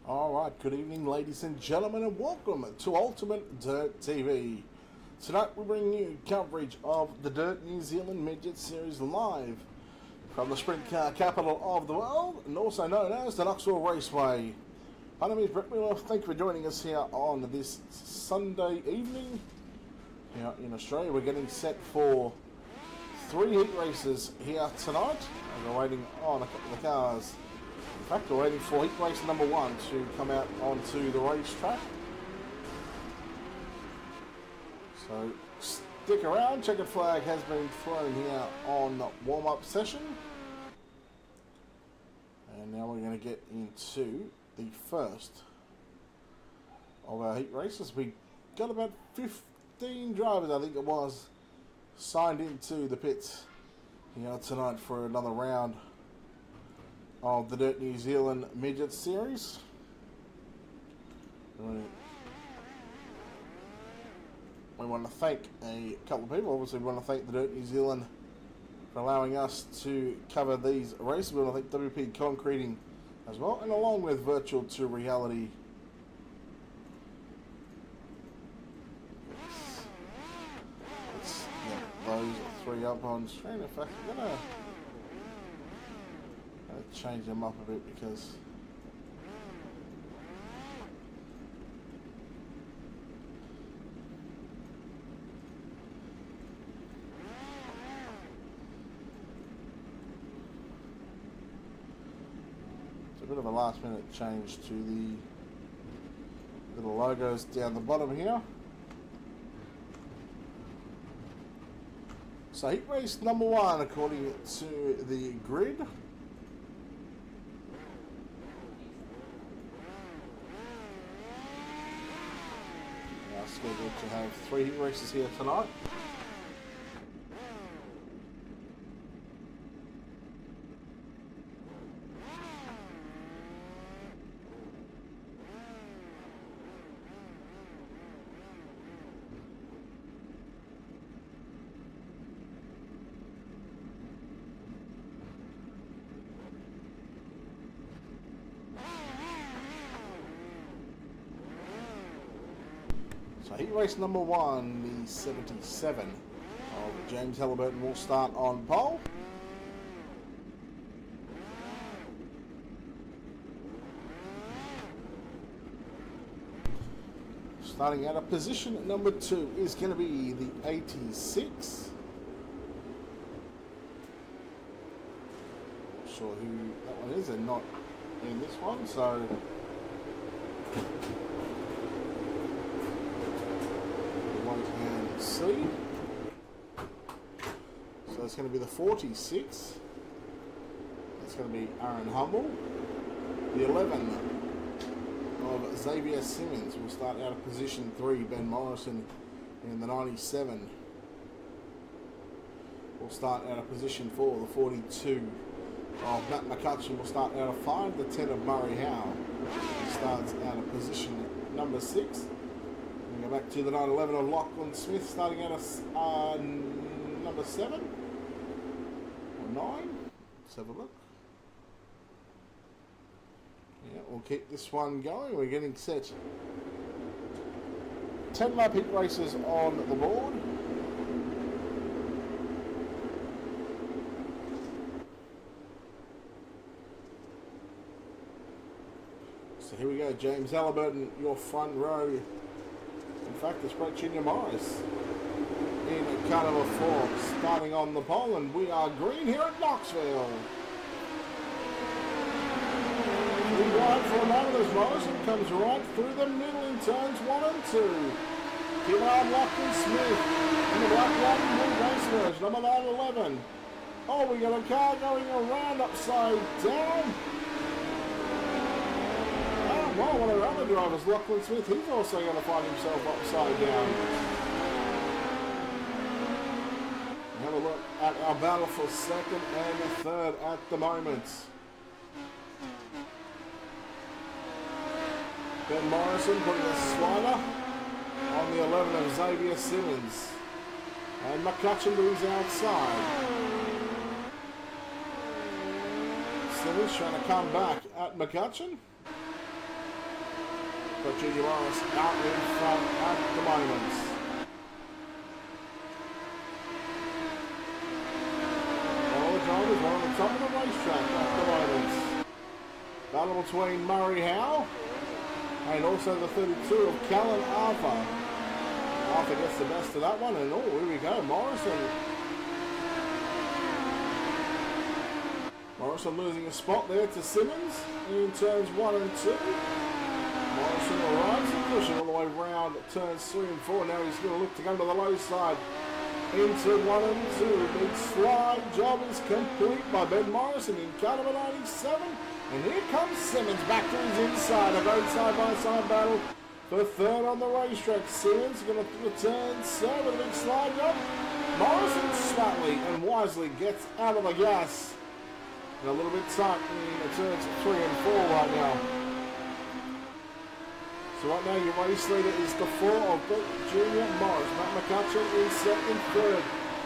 Alright, good evening ladies and gentlemen, and welcome to Ultimate Dirt TV. Tonight we bring you coverage of the Dirt New Zealand Midget Series live from the sprint car capital of the world, and also known as the Knoxville Raceway. My name is Brett Miller. Thank you for joining us here on this Sunday evening here in Australia. We're getting set for 3 heat races here tonight, and we're waiting on a couple of cars. In fact, we're waiting for heat race number 1 to come out onto the racetrack. So stick around, checkered flag has been thrown here on the warm-up session. And now we're going to get into the first of our heat races. We got about 15 drivers, I think it was, signed into the pits here tonight for another round of the Dirt New Zealand Midget Series. We want to thank a couple of people. Obviously, we want to thank the Dirt New Zealand for allowing us to cover these races. We want to thank WP Concreting as well, and along with Virtual to Reality. Let's get those 3 up on screen. In fact, I'm going to change them up a bit because it's a bit of a last minute change to the little logos down the bottom here. So heat race number 1 according to the grid. Scheduled to have 3 heat races here tonight. So heat race number 1, the 77 of James Halliburton will start on pole. Starting out of position number 2 is going to be the 86. Not sure who that one is, and not in this one, so see. So it's going to be the 46. That's going to be Aaron Humble. The 11 of Xavier Simmons will start out of position 3. Ben Morrison in the 97 will start out of position 4. The 42 of Matt McCutcheon will start out of 5. The 10 of Murray Howe starts out of position number 6. We go back to the 911 of Lachlan Smith, starting out of number 7 or 9. Let's have a look. Yeah, we'll keep this one going. We're getting set. 10 lap heat races on the board. So here we go. James Halliburton, your front row. In fact, it's Brett Junior Morris in car number 4, starting on the pole, and we are green here at Knoxville. We ride for a moment as Morrison comes right through the middle in turns 1 and 2. Keep on Lachlan Smith in the black, white and blue race merge, number 911. Oh, we got a car going around upside down. Well, one of our other drivers, Lachlan Smith, he's also going to find himself upside down. Have a look at our battle for 2nd and 3rd at the moment. Ben Morrison putting a slider on the 11 of Xavier Simmons. And McCutcheon to his outside. Simmons trying to come back at McCutcheon. But Junior Morris out in front at the moment. All the drivers are on the top of the racetrack at the moment. Battle between Murray Howe and also the 32 of Callan Arthur. Arthur gets the best of that one, and oh, here we go, Morrison losing a spot there to Simmons in turns 1 and 2. Morrison arrives and pushing all the way round turns 3 and 4. Now he's going to look to go to the low side into 1 and 2. Big slide job is complete by Ben Morrison in car number 97. And here comes Simmons back to his inside. A great side-by-side battle for third on the racetrack. Simmons going to return with a big slide job. Morrison smartly and wisely gets out of the gas. And a little bit tight in turns 3 and 4 right now. So right now your race leader is the 4 of Junior Morris. Matt McCutcheon is second, third.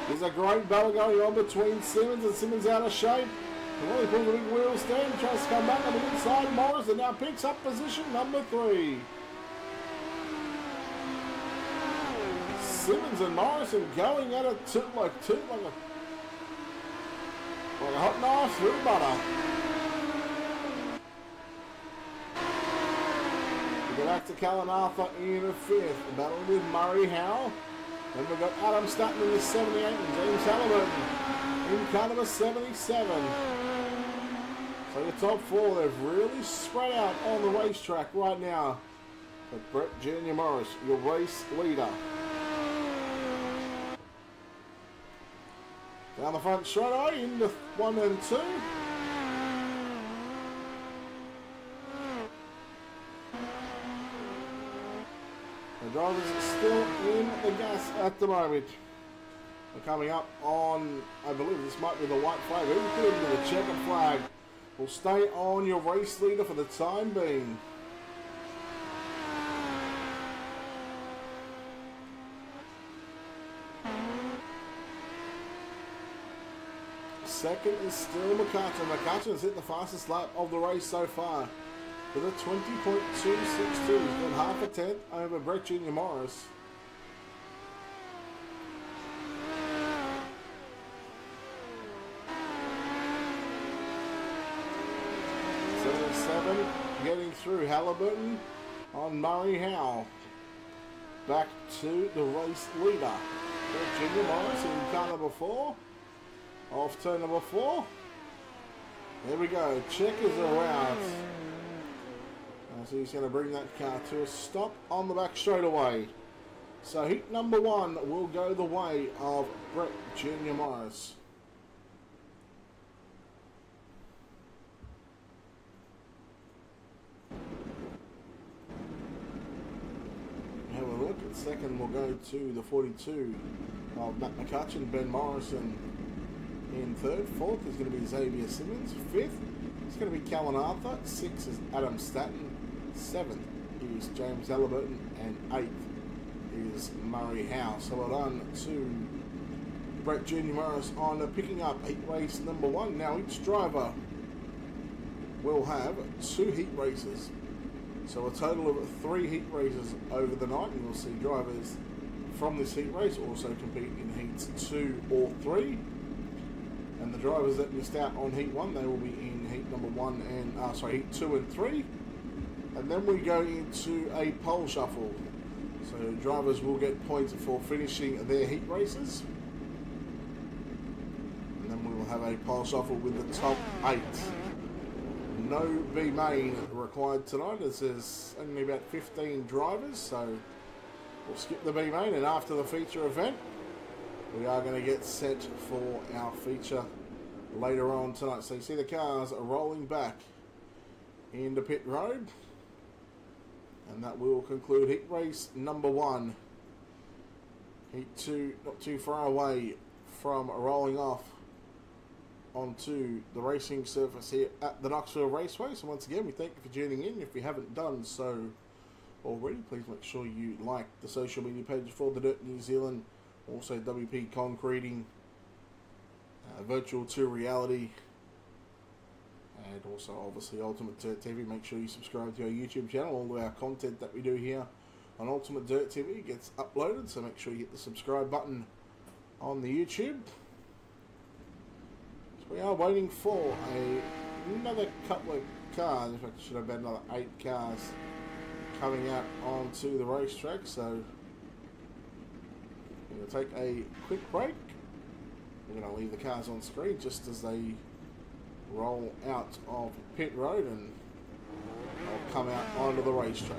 There's a great battle going on between Simmons and Simmons out of shape. And when he pulls a big wheel stand, tries to come back on the inside. Morrison now picks up position number 3. Simmons and Morrison going at it like a hot knife through butter. We go back to Callan Arthur in a 5th. Battling with Murray Howe. Then we've got Adam Statton in the 78 and James Halliburton in car number 77. So the top 4, they've really spread out on the racetrack right now. But Brett Junior Morris, your race leader. Down the front straight away into 1 and 2. The drivers are still in the gas at the moment. They're coming up on, I believe this might be the white flag. Who put it into the checkered flag? Will stay on your race leader for the time being. Second is still McCutcheon. McCutcheon's hit the fastest lap of the race so far with a 20.262. He's got half a tenth over Brett Junior Morris. Getting through Halliburton on Murray Howe. Back to the race leader. Junior Morris in car number 4. Off turn number 4. There we go. Checkers around. So he's going to bring that car to a stop on the back straight away. So heat number 1 will go the way of Brett Junior Morris. Second will go to the 42 of Matt McCutcheon, Ben Morrison in third. Fourth is going to be Xavier Simmons. Fifth is going to be Callan Arthur. Sixth is Adam Statton. Seventh is James Halliburton. And eighth is Murray Howe. So well done to Brett Junior Morris on picking up heat race number 1. Now each driver will have 2 heat races. So a total of 3 heat races over the night, and you'll see drivers from this heat race also compete in heats 2 or 3. And the drivers that missed out on heat 1, they will be in heat number 1 and heat 2 and 3. And then we go into a pole shuffle. So drivers will get points for finishing their heat races. And then we will have a pole shuffle with the top 8. No B main required tonight, as there's only about 15 drivers, so we'll skip the B main, and after the feature event we are going to get set for our feature later on tonight. So you see the cars are rolling back into pit road, and that will conclude heat race number 1. Heat 2 not too far away from rolling off onto the racing surface here at the Knoxville Raceway. So once again, we thank you for tuning in. If you haven't done so already, please make sure you like the social media page for the Dirt New Zealand, also WP Concreting, Virtual to Reality, And also, obviously, Ultimate Dirt TV. Make sure you subscribe to our YouTube channel. All our content that we do here on Ultimate Dirt TV gets uploaded, so make sure you hit the subscribe button on the YouTube. So we are waiting for another couple of cars. In fact, I should have had another 8 cars coming out onto the racetrack. So we're going to take a quick break. We're going to leave the cars on screen just as they roll out of pit road, and they'll come out onto the racetrack.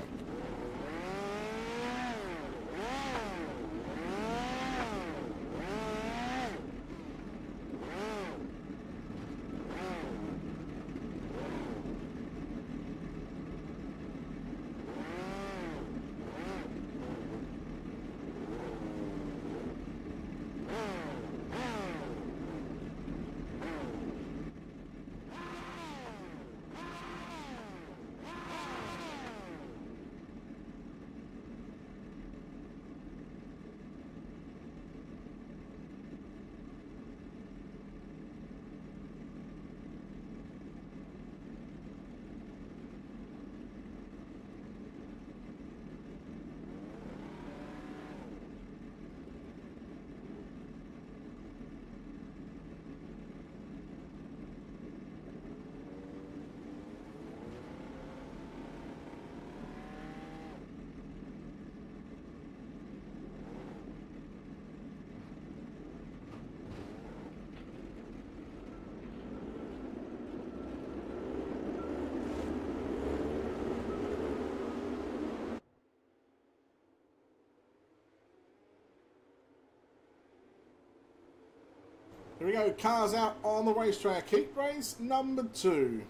Here we go, cars out on the racetrack. Heat race number 2.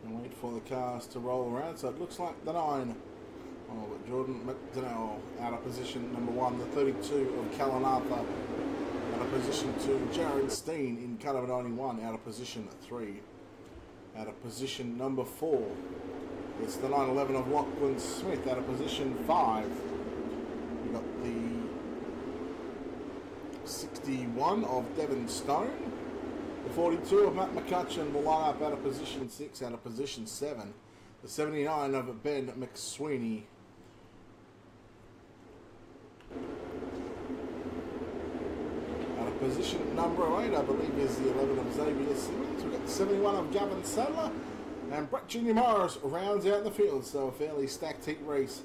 And wait for the cars to roll around. So it looks like the 9. Oh, but Jordan McDonnell out of position number 1. The 32 of Callan Arthur out of position 2. Jared Steen in car number 91 out of position 3. Out of position number 4. It's the 911 of Lachlan Smith out of position 5. We've got the 61 of Devon Stone. The 42 of Matt McCutcheon will line up out of position 6, out of position 7. The 79 of Ben McSweeney. Out of position number 8, I believe, is the 11 of Xavier Simmons. We've got the 71 of Gavin Sadler. And Brett Jr. Morris rounds out the field, so a fairly stacked heat race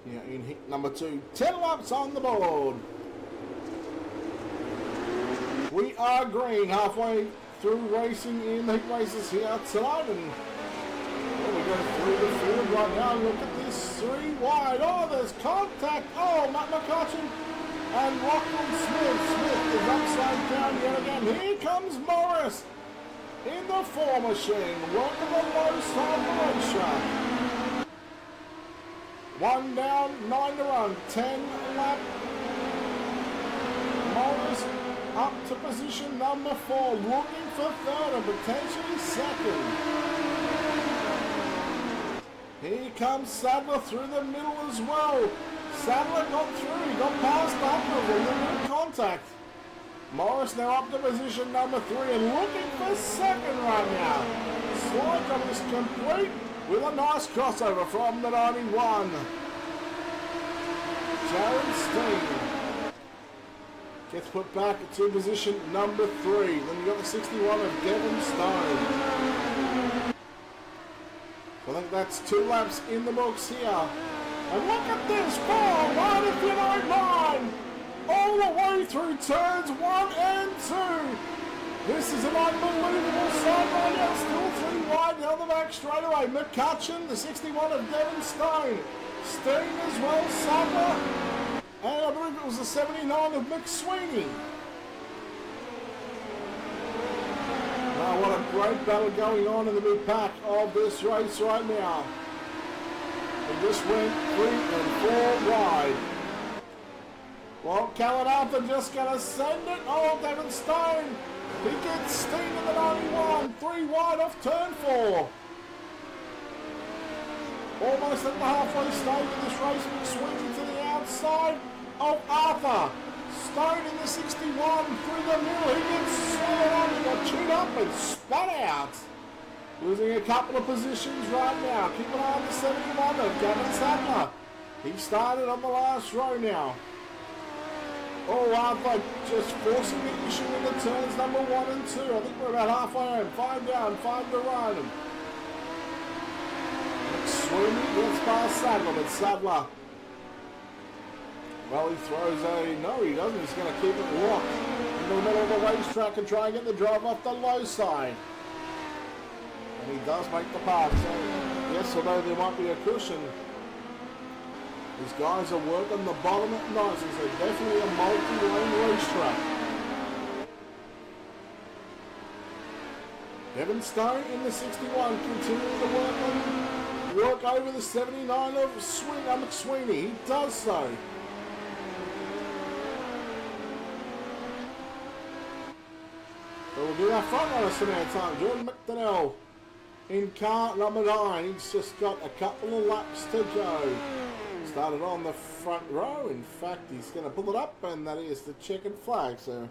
here in heat number 2. 10 laps on the board. We are green, halfway through racing in the heat races here tonight, and we go through the field right now. Look at this, 3 wide. Oh, there's contact. Oh, Matt McCutcheon and Lachlan Smith. Smith is upside down yet again. Here comes Morris in the 4 machine. Welcome the low side of the racetrack. 1 down, 9 to run, 10 lap. Morris up to position number 4, looking for 3rd and potentially 2nd. Here comes Sadler through the middle as well. Sadler got through, he got past up with a little bit of contact. Morris now up to position number 3 and looking for 2nd right now. Slide job is complete with a nice crossover from the 91. Jared Steen gets put back to position number 3. Then you got the 61 of Devon Stone. I think that's 2 laps in the books here. And look at this, 4 wide if you don't mind. All the way through turns 1 and 2. This is an unbelievable side right now. Still 3 wide down the back straight away. McCutcheon, the 61 of Devon Stone. Steen as well, Sadler. And I believe it was the 79 of McSweeney. Now what a great battle going on in the mid pack of this race right now. We just went 3 and 4 wide. Well, Callan Arthur just going to send it. Oh, Devon Stone. He gets Steen in the 91. 3 wide off turn 4. Almost at the halfway stage of this race. McSweeney to the outside of Arthur. Stone in the 61 through the middle. He gets slowed on. He got chewed up and spun out. Losing a couple of positions right now. Keep an eye on the 71 of Gavin Sadler. He started on the last row now. Oh, Arthur just forcing the issue in the turns number 1 and 2. I think we're about halfway home. 5 down, 5 to run. Sweeney gets past Sadler, but Sadler, well, he throws a, no he doesn't, he's going to keep it locked in the middle of the racetrack and try and get the drive off the low side. And he does make the pass, so yes, although there might be a cushion, these guys are working the bottom at night. It's definitely a multi-lane racetrack. Devin Stone in the 61 continuing to work over the 79 of McSweeney. He does so. So we'll do our front runner some air time. Jordan McDonnell in car number 9. He's just got a couple of laps to go. Started on the front row. In fact, he's going to pull it up, and that is the checkered flag. So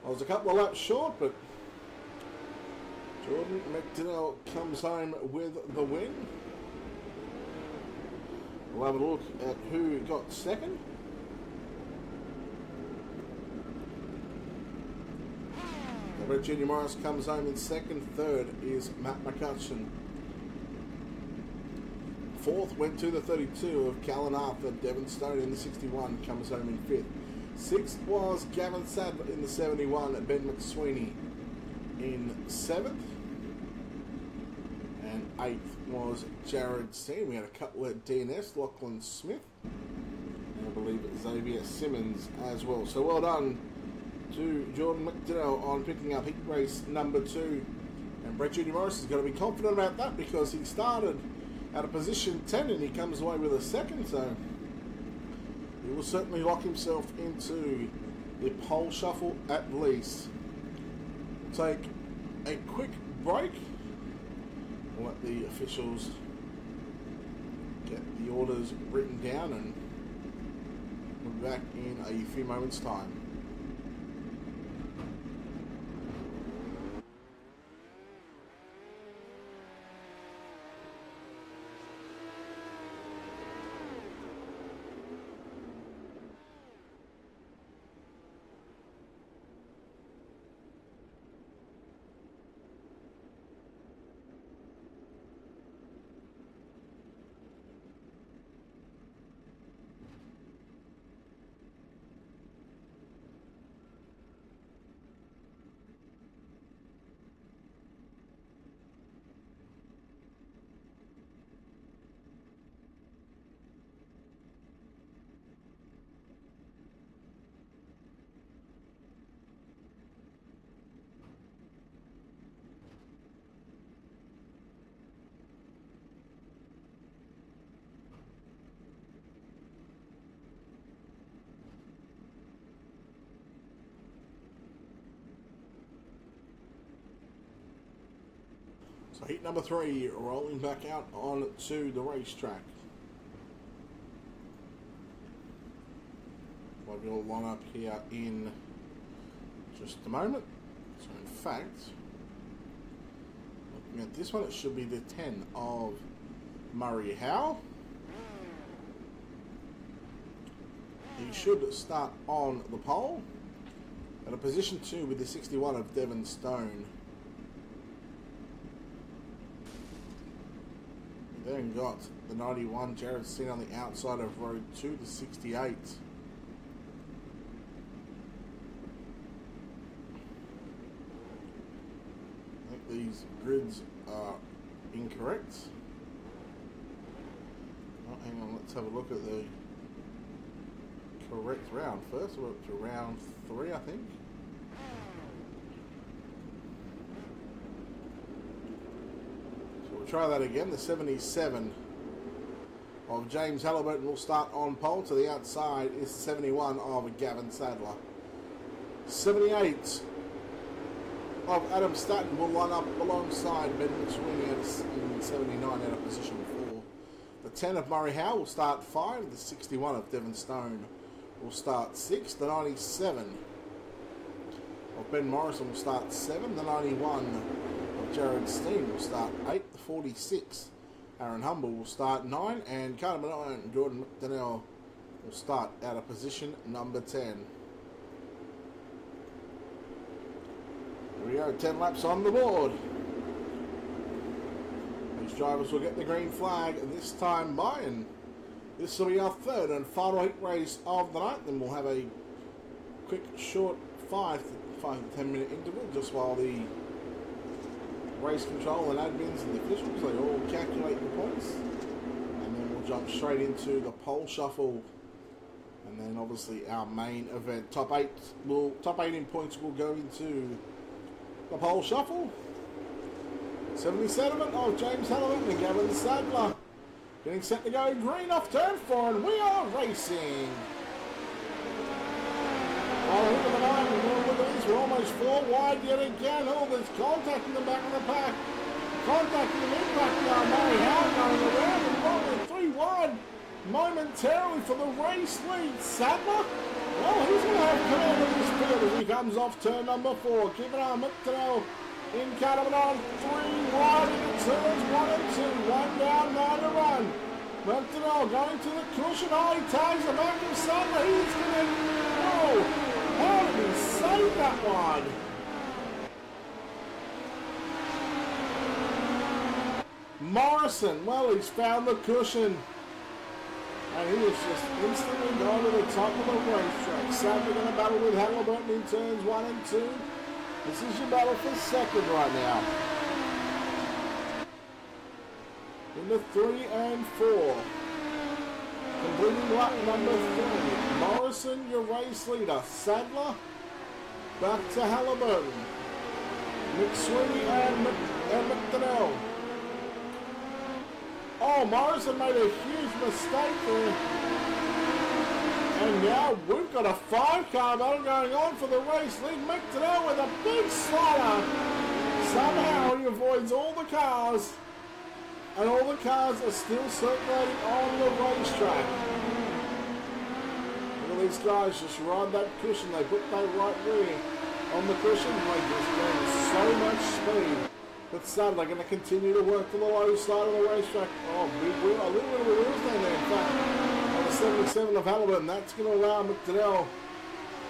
I was a couple of laps short, but Jordan McDonnell comes home with the win. We'll have a look at who got second. Junior Morris comes home in second. Third is Matt McCutcheon. Fourth went to the 32 of Callan Arthur. Devin Stone in the 61 comes home in fifth. Sixth was Gavin Sadler in the 71. Ben McSweeney in seventh. And eighth was Jared Steen. We had a couple at DNS, Lachlan Smith, and I believe Xavier Simmons as well. So well done to Jordan McDonnell on picking up heat race number 2. And Brett Junior Morris is going to be confident about that because he started at a position 10 and he comes away with a second. So he will certainly lock himself into the pole shuffle at least. Take a quick break. We'll let the officials get the orders written down and we'll be back in a few moments' time. So heat number 3 rolling back out onto the racetrack. I'll be all line up here in just a moment. So in fact, looking at this one, it should be the 10 of Murray Howe. He should start on the pole at a position 2 with the 61 of Devin Stone. Then got the 91, Jared Steen on the outside of row 2, the 68. I think these grids are incorrect. Oh, hang on, let's have a look at the correct round first. We're up to round 3, I think. Try that again. The 77 of James Halliburton will start on pole. To the outside is 71 of Gavin Sadler. 78 of Adam Staton will line up alongside Ben McSweeney in 79 out of position 4. The 10 of Murray Howe will start 5. The 61 of Devin Stone will start 6th. The 97 of Ben Morrison will start 7th. The 91 of Jared Steen will start 8th. The 46 Aaron Humble will start 9, and Carter Benoit and Jordan McDonnell will start out of position number 10. Here we go, 10 laps on the board. These drivers will get the green flag this time by, and this will be our third and final heat race of the night. Then we'll have a quick, short 5 to 10 minute interval just while the race control and admins and the officials, they all calculate the points. And then we'll jump straight into the pole shuffle. And then obviously our main event. Top 8 in points will go into the pole shuffle. 77 of James Halliburton and Gavin Sadler. Getting set to go green off turn 4, and we are racing. Oh, look at the line. Look at these. We're almost 4 wide yet again. Oh, there's contact in the back of the pack. Contact in the mid-pack now. Murray Howard going around and rolling 3 wide momentarily for the race lead. Sadler? Well, he's going to have command of this field as he comes off turn number 4. Keep an eye on McDonnell in Cataman on 3 wide into turns 1 and 2. 1 down, 9 to run. McDonnell going to the cushion. Oh, he tags the back of Sadler. He's going to... Oh! How did he save that one? Morrison, well, he's found the cushion. And he is just instantly gone to the top of the racetrack. Sadler going to battle with Halliburton in turns 1 and 2. This is your battle for second right now. Into 3 and 4. Completing lap number 3. Morrison, your race leader. Sadler, back to Halliburton. McSweeney and McDonnell. Oh, Morrison made a huge mistake there. And now we've got a 5-car battle going on for the race lead. McDonnell with a big slider. Somehow he avoids all the cars. And all the cars are still circulating on the racetrack. Look at these guys just ride that cushion. They put that right rear on the cushion. They just gain so much speed. But Sadler going to continue to work to the low side of the racetrack. Oh, big wheel, a little bit of a wheel stand there, in fact. On the 77 of Halliburton, that's going to allow McDonnell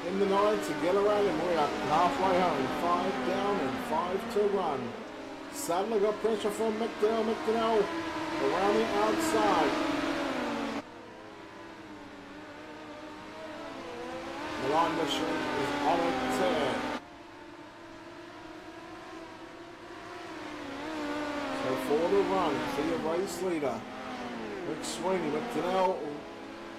in the 9 to get around him. We are halfway home. 5 down and 5 to run. Sadler got pressure from McDonnell. McDonnell around the outside. The line machine is on a tear. So for the run, for your race leader, McSweeney. McDonnell,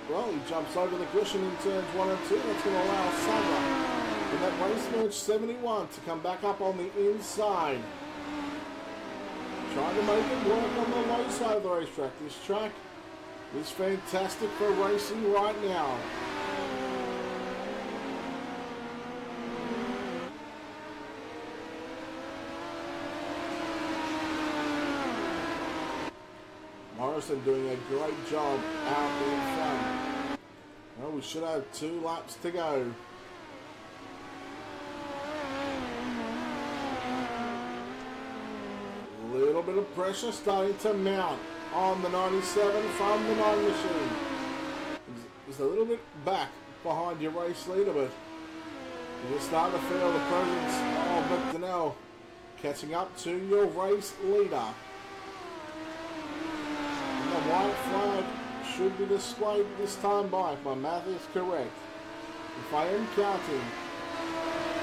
well, he jumps over the cushion in turns 1 and 2. That's going to allow Sadler in that race merge 71 to come back up on the inside. Trying to make it work on the low side of the racetrack. This track is fantastic for racing right now. Morrison doing a great job out in front. Well, we should have 2 laps to go. Little bit of pressure starting to mount on the 97 from the 9 machine. He's a little bit back behind your race leader, but you're starting to feel the presence of McDonnell catching up to your race leader. And the white flag should be displayed this time by, if my math is correct. If I am counting.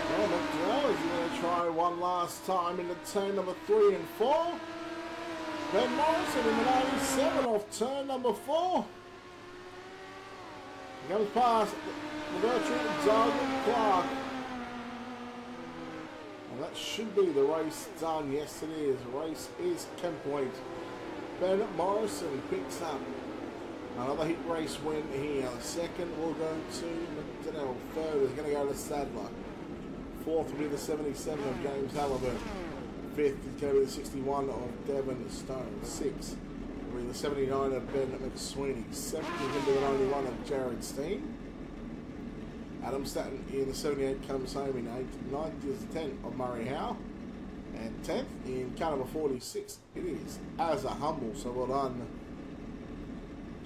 Well, McDonnell is going to try one last time into turn number 3 and 4. Ben Morrison in the 97 off turn number 4. He comes past the veteran Doug Clark. And that should be the race done. Yes, it is. The race is complete. Ben Morrison picks up another heat race win here. The second will go to McDonnell. Third is going to go to Sadler. Fourth will be the 77 of James Halliburton. Fifth is going to be the 61 of Devon Stone. Sixth will be the 79 of Ben McSweeney. Seventh is going to be the 91 of Jared Steen. Adam Stanton in the 78 comes home in 8th. 9th is the 10th of Murray Howe. And 10th in car number 46, it is As a Humble. So well done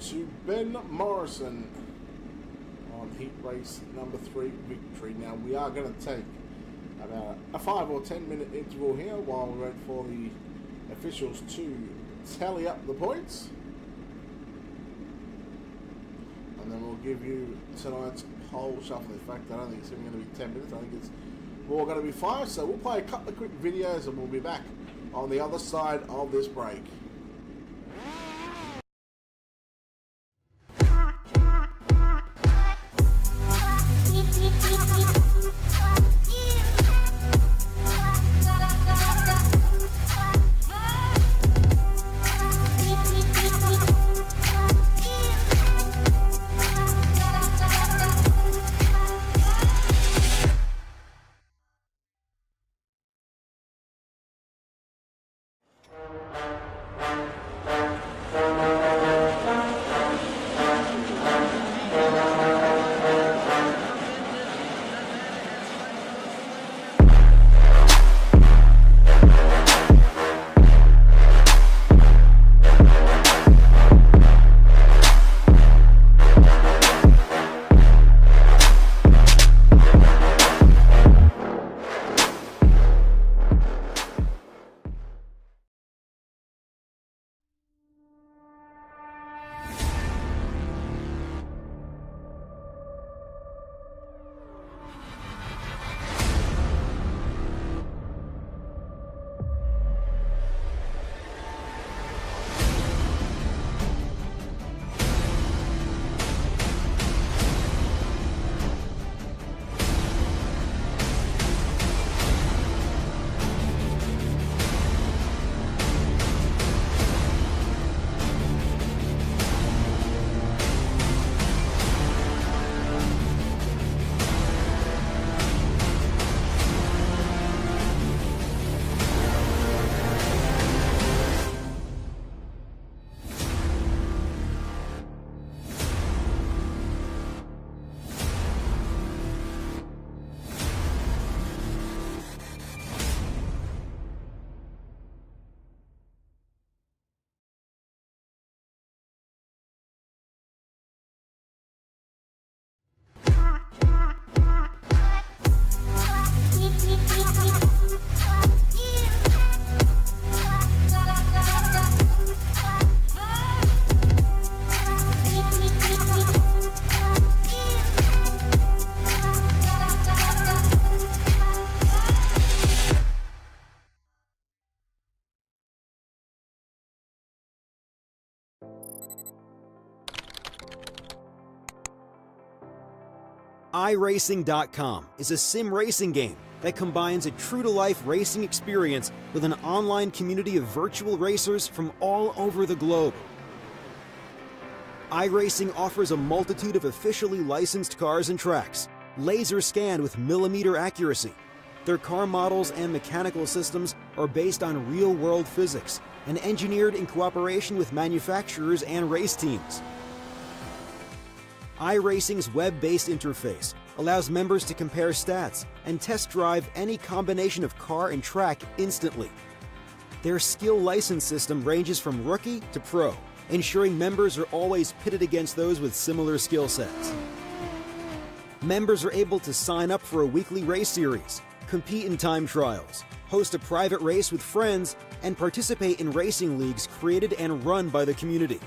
to Ben Morrison on heat race number 3 victory. Now we are going to take about a 5 or 10 minute interval here while we wait for the officials to tally up the points. And then we'll give you tonight's pole shuffle. In fact, I don't think it's even going to be 10 minutes. I think it's more going to be 5. So we'll play a couple of quick videos and we'll be back on the other side of this break. iRacing.com is a sim racing game that combines a true-to-life racing experience with an online community of virtual racers from all over the globe. iRacing offers a multitude of officially licensed cars and tracks, laser scanned with millimeter accuracy. Their car models and mechanical systems are based on real-world physics and engineered in cooperation with manufacturers and race teams. iRacing's web-based interface allows members to compare stats and test drive any combination of car and track instantly. Their skill license system ranges from rookie to pro, ensuring members are always pitted against those with similar skill sets. Members are able to sign up for a weekly race series, compete in time trials, host a private race with friends, and participate in racing leagues created and run by the community.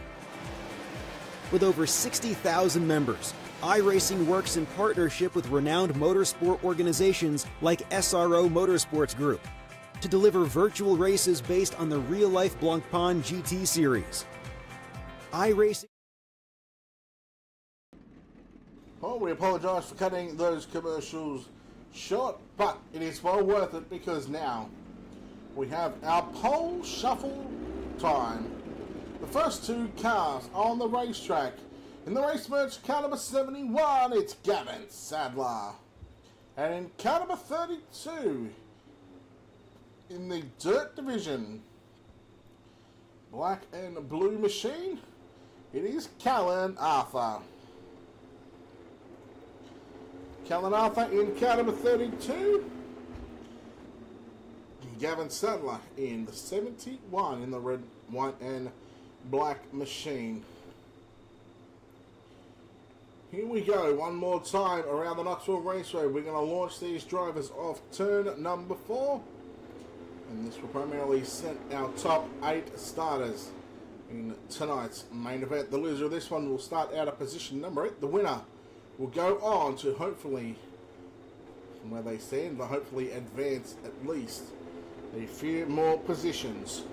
With over 60,000 members, iRacing works in partnership with renowned motorsport organizations like SRO Motorsports Group to deliver virtual races based on the real-life Blancpain GT series. iRacing. Well, we apologise for cutting those commercials short, but it is well worth it because now we have our pole shuffle time. The first two cars on the racetrack. In the race merch, car number 71, it's Gavin Sadler. And in car number 32, in the dirt division, black and blue machine, it is Callan Arthur. Kalanatha in car number 32. Gavin Sadler in the 71 in the red, white and black machine. Here we go, one more time around the Knoxville Raceway. We're going to launch these drivers off turn number 4. And this will primarily set our top 8 starters in tonight's main event. The loser of this one will start out of position number 8. The winner will go on to hopefully, from where they stand, but hopefully advance at least a few more positions.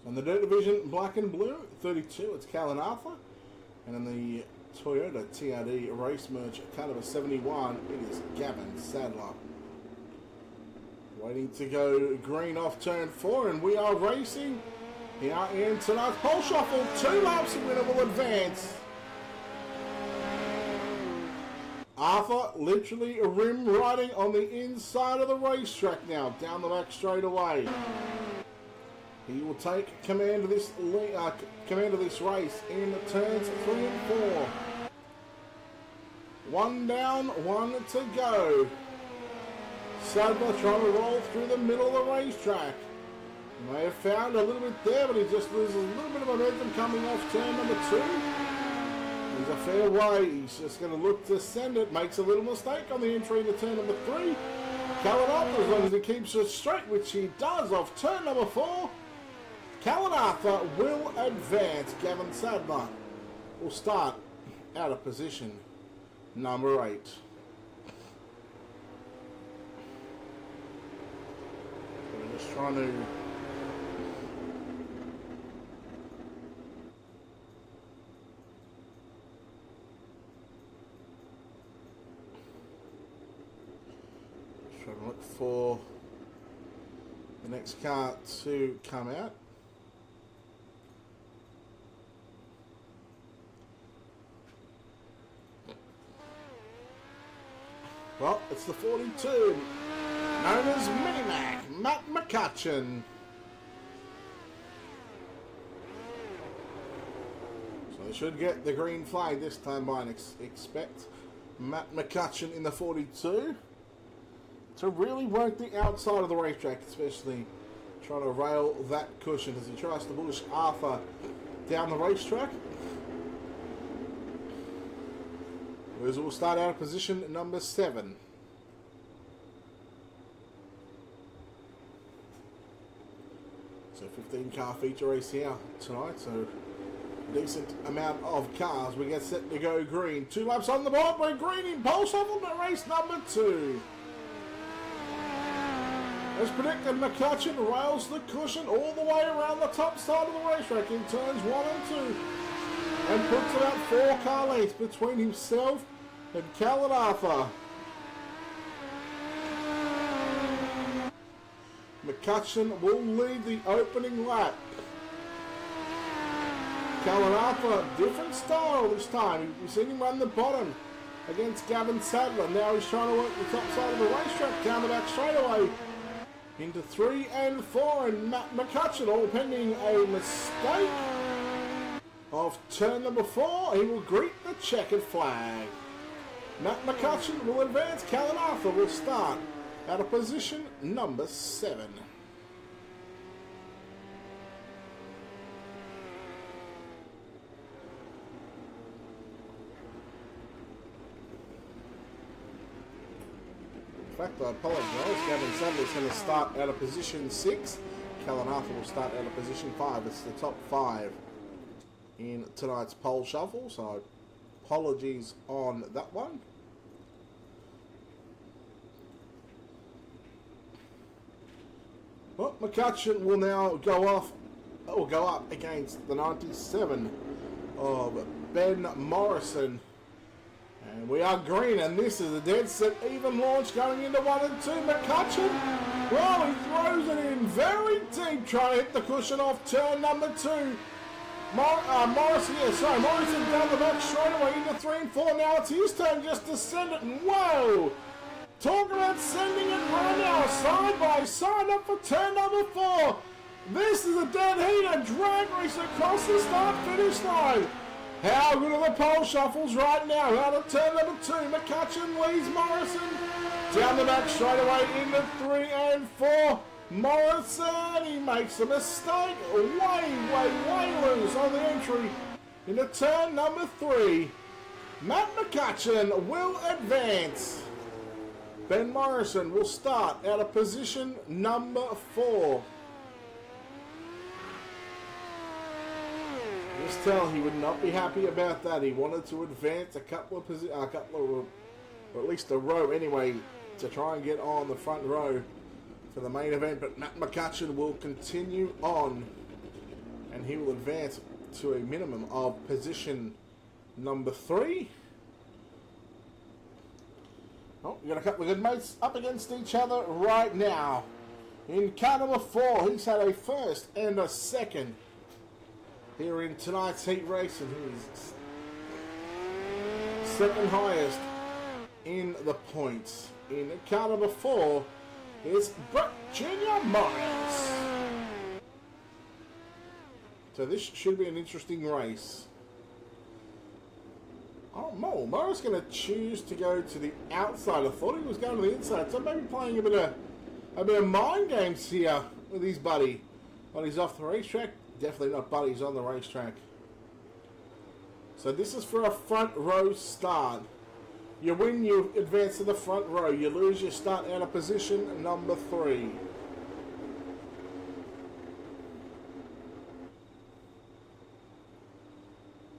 So in the Dirt Division, black and blue, 32, it's Kalanatha. And in the Toyota TRD race merch, car number 71, it is Gavin Sadler. Waiting to go green off turn 4, and we are racing here in tonight's pole shuffle. 2 laps, the winner will advance. Arthur literally rim riding on the inside of the racetrack now, down the back straightaway. He will take command of this race in turns 3 and 4. 1 down, 1 to go. Sadler trying to roll through the middle of the racetrack. May have found a little bit there, but he just loses a little bit of momentum coming off turn number 2. He's a fair way. He's just going to look to send it. Makes a little mistake on the entry into turn number 3. Kalanatha, as long as he keeps it straight, which he does off turn number 4. Kalanatha will advance. Gavin Sadler will start out of position number 8. We're just trying to look for the next car to come out. Well, it's the 42, known as Mini-Mac, Matt McCutcheon. So they should get the green flag this time by expect Matt McCutcheon in the 42 to really work the outside of the racetrack, especially trying to rail that cushion as he tries to push Arthur down the racetrack. Loser will start out of position number 7. So 15 car feature race here tonight, so decent amount of cars. We get set to go green. 2 laps on the board, we're green in pole shuffle to race number 2. As predicted, McCutcheon rails the cushion all the way around the top side of the racetrack in turns 1 and 2. And puts about 4 car lengths between himself and Kalanatha. McCutcheon will lead the opening lap. Kalanatha, different style this time. You've seen him run the bottom against Gavin Sadler. Now he's trying to work the top side of the racetrack, down the back straightaway into 3 and 4, and Matt McCutcheon, all pending a mistake of turn number 4. He will greet the checkered flag. Matt McCutcheon will advance. Kalanatha will start out of position number 7. In fact, I apologise. Gavin Sadler's going to start out of position 6. Kalanatha will start out of position 5. It's the top 5 in tonight's pole shuffle, so apologies on that one. Well, McCutcheon will now go up against the 97 of Ben Morrison. And we are green, and this is a dead set even launch going into 1 and 2. McCutcheon, well, he throws it in very deep, trying to hit the cushion off turn number 2. Morrison down the back straight away into 3 and 4. Now it's his turn just to send it, and whoa! Talk about sending it right now, side by side up for turn number 4. This is a dead heat, a drag race across the start-finish line. How good are the pole shuffles right now? Out of turn number 2, McCutcheon leads Morrison. Down the back straight away into 3 and 4. Morrison, he makes a mistake. Way loose on the entry into turn number 3. Matt McCutcheon will advance. Ben Morrison will start out of position number 4. Just tell he would not be happy about that. He wanted to advance a couple of or at least a row anyway, to try and get on the front row for the main event. But Matt McCutcheon will continue on, and he will advance to a minimum of position number 3. Oh, we got a couple of good mates up against each other right now. In car number 4, he's had a first and a second here in tonight's heat race, and he's second highest in the points. In car number 4 is Brett Jr. Morris. So this should be an interesting race. Oh, Morris going to choose to go to the outside. I thought he was going to the inside, so maybe playing a bit of mind games here with his buddy when he's off the racetrack. Definitely not buddies on the racetrack. So this is for a front row start. You win, you advance to the front row. You lose, you start out of position number 3.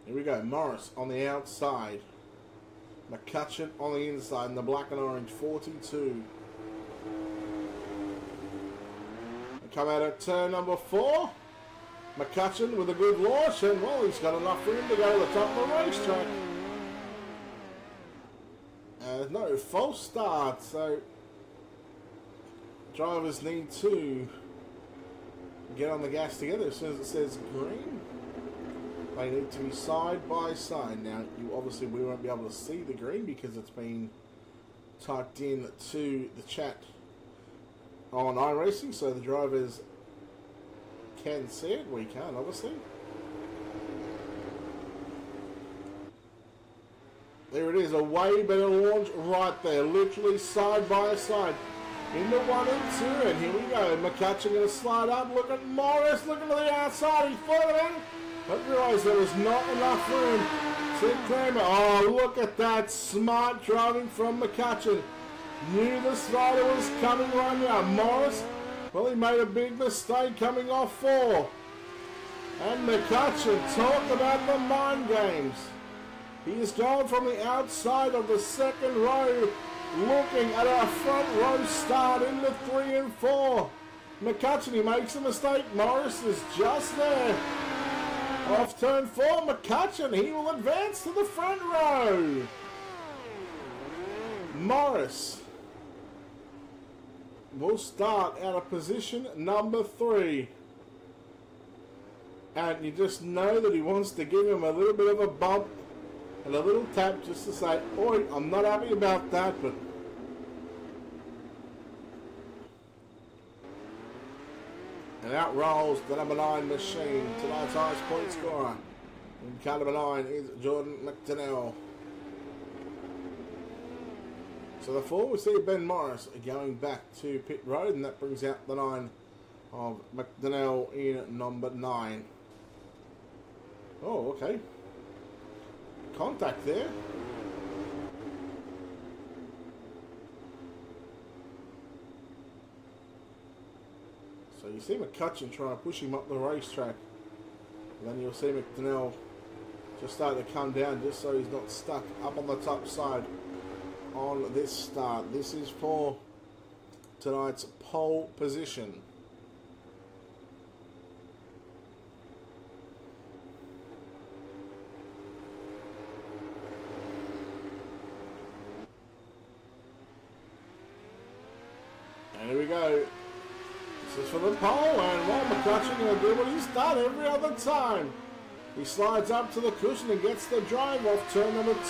Here we go. Morris on the outside. McCutcheon on the inside in the black and orange 42. They come out at turn number 4. McCutcheon with a good launch, and well, he's got enough room to go to the top of the racetrack. No, false start, so drivers need to get on the gas together as soon as it says green. They need to be side by side. Now, we won't be able to see the green because it's been typed in to the chat on iRacing, so the drivers can see it. We can't, obviously. There it is, a way better launch right there, literally side by side. Into 1 and 2, and here we go. McCutcheon going to slide up. Look at Morris looking to the outside. He thought of it, but realised there was not enough room to claim it. Oh, look at that smart driving from McCutcheon. Knew the slider was coming right now. Morris, well, he made a big mistake coming off 4. And McCutcheon, talk about the mind games. He is going from the outside of the second row, looking at a front row start into 3 and 4. McCutcheon, he makes a mistake. Morris is just there. Off turn 4, McCutcheon, he will advance to the front row. Morris will start out of position number 3. And you just know that he wants to give him a little bit of a bump and a little tap just to say, oi, I'm not happy about that, but and out rolls the number 9 machine, tonight's highest point scorer. In car number 9 is Jordan McDonnell. So the 4, we see Ben Morris going back to pit road, and that brings out the 9 of McDonnell in number 9. Oh, okay. Contact there. So you see McCutcheon trying to push him up the racetrack. And then you'll see McDonnell just start to come down just so he's not stuck up on the top side on this start. This is for tonight's pole position. And here we go. This is for the pole, and well, McCutcheon going to do what he's done every other time. He slides up to the cushion and gets the drive off turn number 2.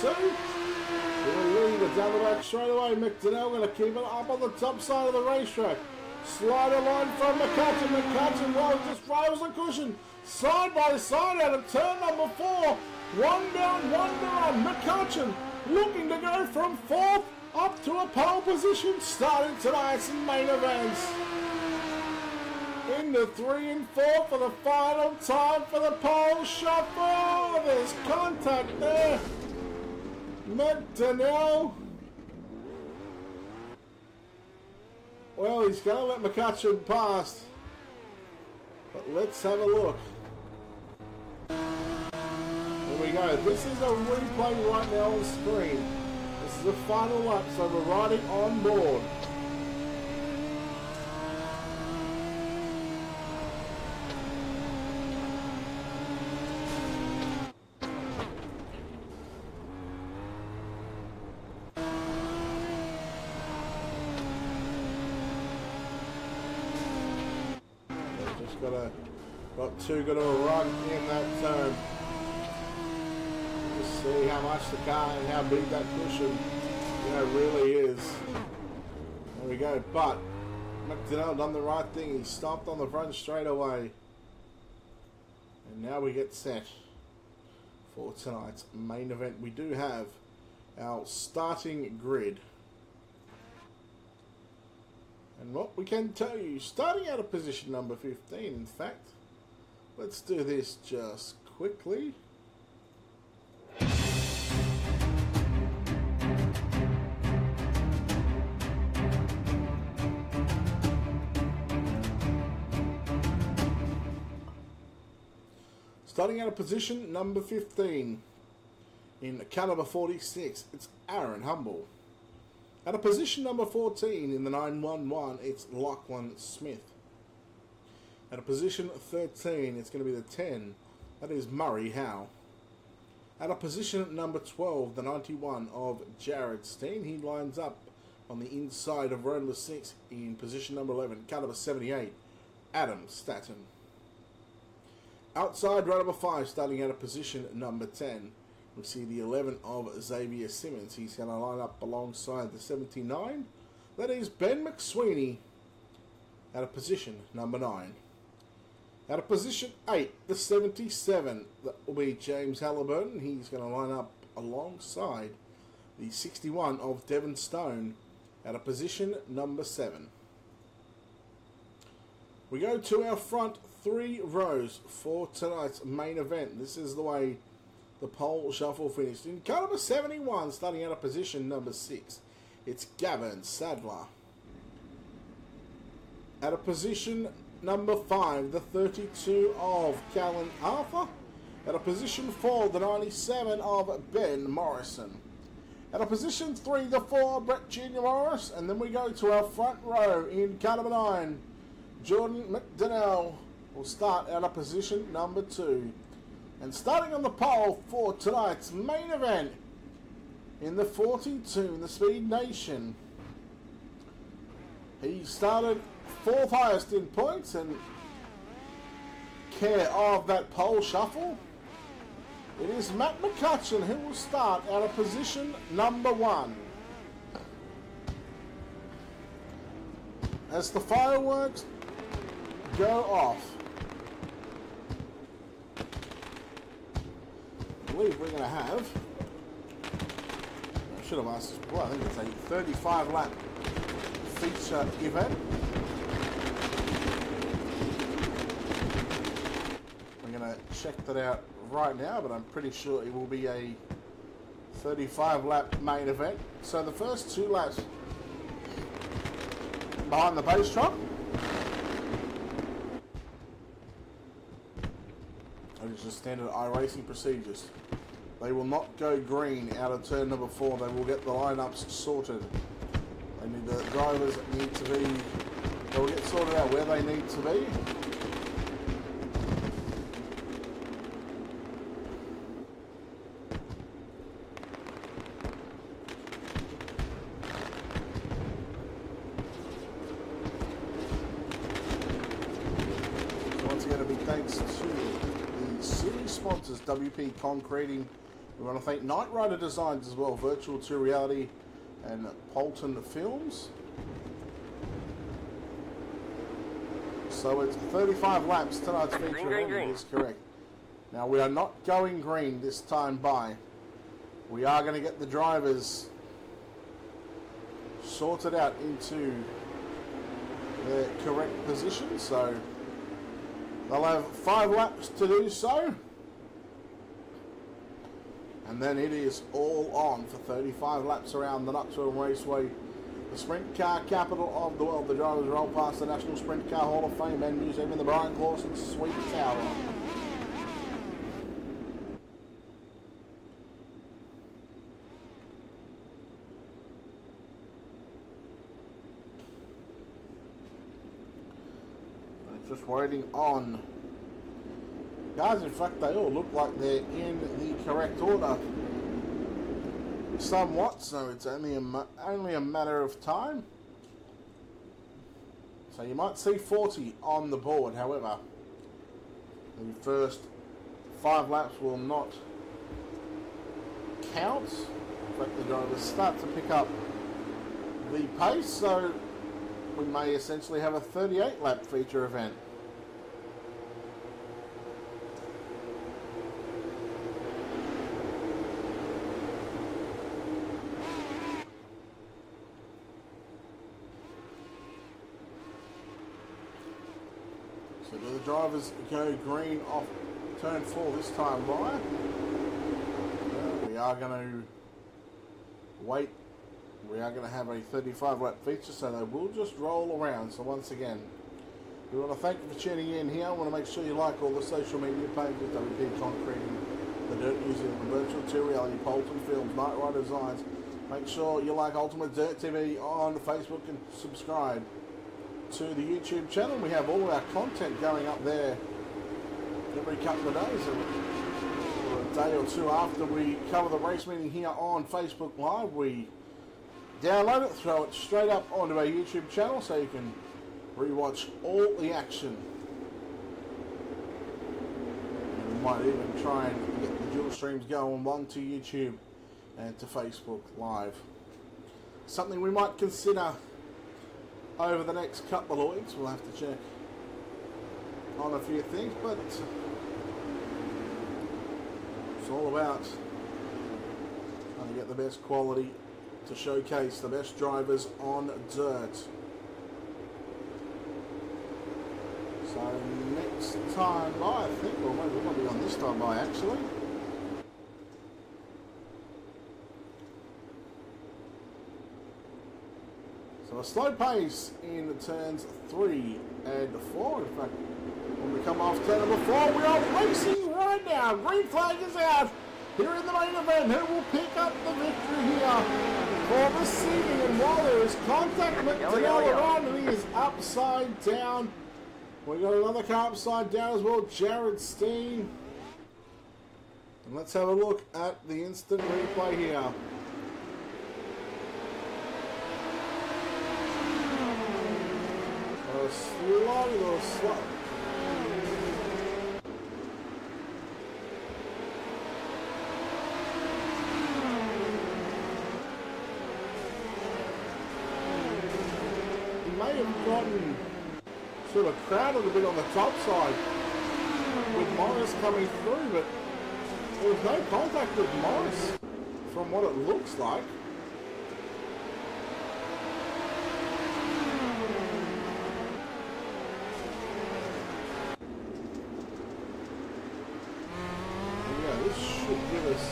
He'll lead it down the back straight away. McDonnell going to keep it up on the top side of the racetrack. Slider line from McCutcheon. McCutcheon, well, just rails the cushion. Side by side out of turn number 4. One down, one down. McCutcheon looking to go from 4th up to a pole position, starting tonight's main event. Into 3 and 4 for the final time for the pole shuffle. There's contact there. McDonnell. Well, he's going to let McCutcheon pass. But let's have a look. Here we go. This is a replay right now on the screen. This is the final lap, so we're riding on board. Got two going to run in that turn. Just see how much the car and how big that cushion, really is. There we go. But McDonnell done the right thing. He stopped on the front straight away. And now we get set for tonight's main event. We do have our starting grid. And what we can tell you, starting out of position number 15, in fact. Let's do this just quickly. Starting out of position number 15 in caliber 46, it's Aaron Humble. At a position number 14 in the 911, it's Lachlan Smith. At a position 13, it's going to be the 10. That is Murray Howe. At a position number 12, the 91 of Jared Steen. He lines up on the inside of row number 6 in position number 11, caliber 78, Adam Staton. Outside row number 5, starting at a position number 10, we see the 11 of Xavier Simmons. He's going to line up alongside the 79. That is Ben McSweeney at a position number 9. At a position 8, the 77, that will be James Halliburton. He's going to line up alongside the 61 of Devon Stone at a position number 7. We go to our front 3 rows for tonight's main event. This is the way the pole shuffle finished. In caliber 71, starting at a position number 6, it's Gavin Sadler. At a position number 5, the 32 of Callan Arthur. At a position 4, the 97 of Ben Morrison. At a position 3, the 4, Brett Jr. Morris. And then we go to our front row in caliber 9, Jordan McDonnell will start at a position number 2. And starting on the pole for tonight's main event in the 42 in the Speed Nation, he started 4th highest in points and care of that pole shuffle. It is Matt McCutcheon who will start at a position number 1. As the fireworks go off, I believe we're going to have, I should have asked this before, I think it's a 35 lap feature event. I'm going to check that out right now, but I'm pretty sure it will be a 35 lap main event. So the first 2 laps behind the base truck, it is just standard iRacing procedures. They will not go green out of turn number 4. They will get the lineups sorted. The drivers need to be, they will get sorted out where they need to be. So once again, a big thanks to the series sponsors, WP Concreting. We want to thank Knight Rider Designs as well, Virtual to Reality, and Polton Films. So it's 35 laps. Tonight's feature event is correct. Now we are not going green this time by. We are going to get the drivers sorted out into their correct position. So they'll have 5 laps to do so. And then it is all on for 35 laps around the Knoxville Raceway. The sprint car capital of the world. The drivers roll past the National Sprint Car Hall of Fame and Museum in the Brian Clausen Sweet Tower. Just waiting on. Guys, in fact, they all look like they're in the correct order. Somewhat, so it's only a matter of time. So you might see 40 on the board, however. The first 5 laps will not count. In fact, the drivers start to pick up the pace, so we may essentially have a 38 lap feature event. So do the drivers go green off turn 4 this time by? We are going to wait. We are going to have a 35 lap feature, so they will just roll around. So once again, we want to thank you for tuning in here. I want to make sure you like all the social media pages, WP Concreting, The Dirt New Zealand, Virtual 2 Reality, Polton Films, Night Rider Designs. Make sure you like Ultimate Dirt TV on Facebook and subscribe to the YouTube channel. We have all of our content going up there every couple of days. Or a day or two after we cover the race meeting here on Facebook Live, we download it, throw it straight up onto our YouTube channel so you can rewatch all the action. And we might even try and get the dual streams going onto YouTube and to Facebook Live. Something we might consider over the next couple of weeks. We'll have to check on a few things, but it's all about trying to get the best quality to showcase the best drivers on dirt. So next time by, I think, or maybe we'll be on this time by actually. So a slow pace in turns 3 and 4. In fact, when we come off turn number 4, we are racing right now. Green flag is out. Here in the main event, who will pick up the victory here for the seeding? And while there is contact with Dale around, and he is upside down. We got another car upside down as well, Jared Steen. And let's have a look at the instant replay here. Slow. He may have gotten sort of crowded a bit on the top side with Morris coming through, but there was no contact with Morris from what it looks like. Should give us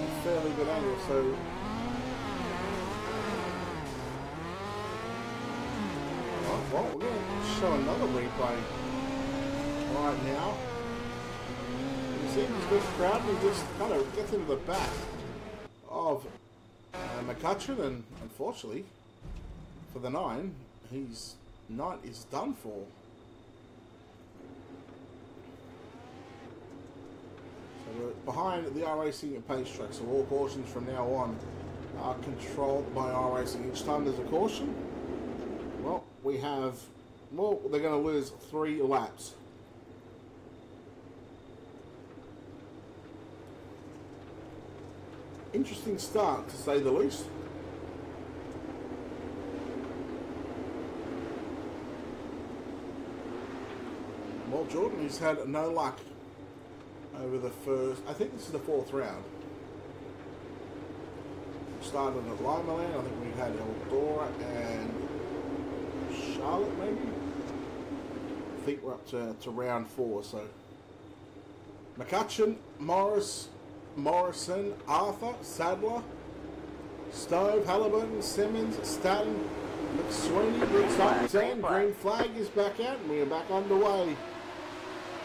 a fairly good angle, so well, we're going to show another replay right now. You see he's just crowded, he just kind of gets into the back of McCutcheon, and unfortunately for the 9, his night is done for. We're behind the iRacing pace track, so all cautions from now on are controlled by iRacing. Each time there's a caution, well, they're going to lose 3 laps. Interesting start, to say the least. Well, Jordan, he's had no luck over the first, I think this is the 4th round. Started at Lima Land, I think we had Eldora and Charlotte maybe? I think we're up to round 4, so. McCutcheon, Morrison, Arthur, Sadler, Stove, Halliburton, Simmons, Staton, McSweeney, Brooks up 10, green flag is back out, and we are back underway.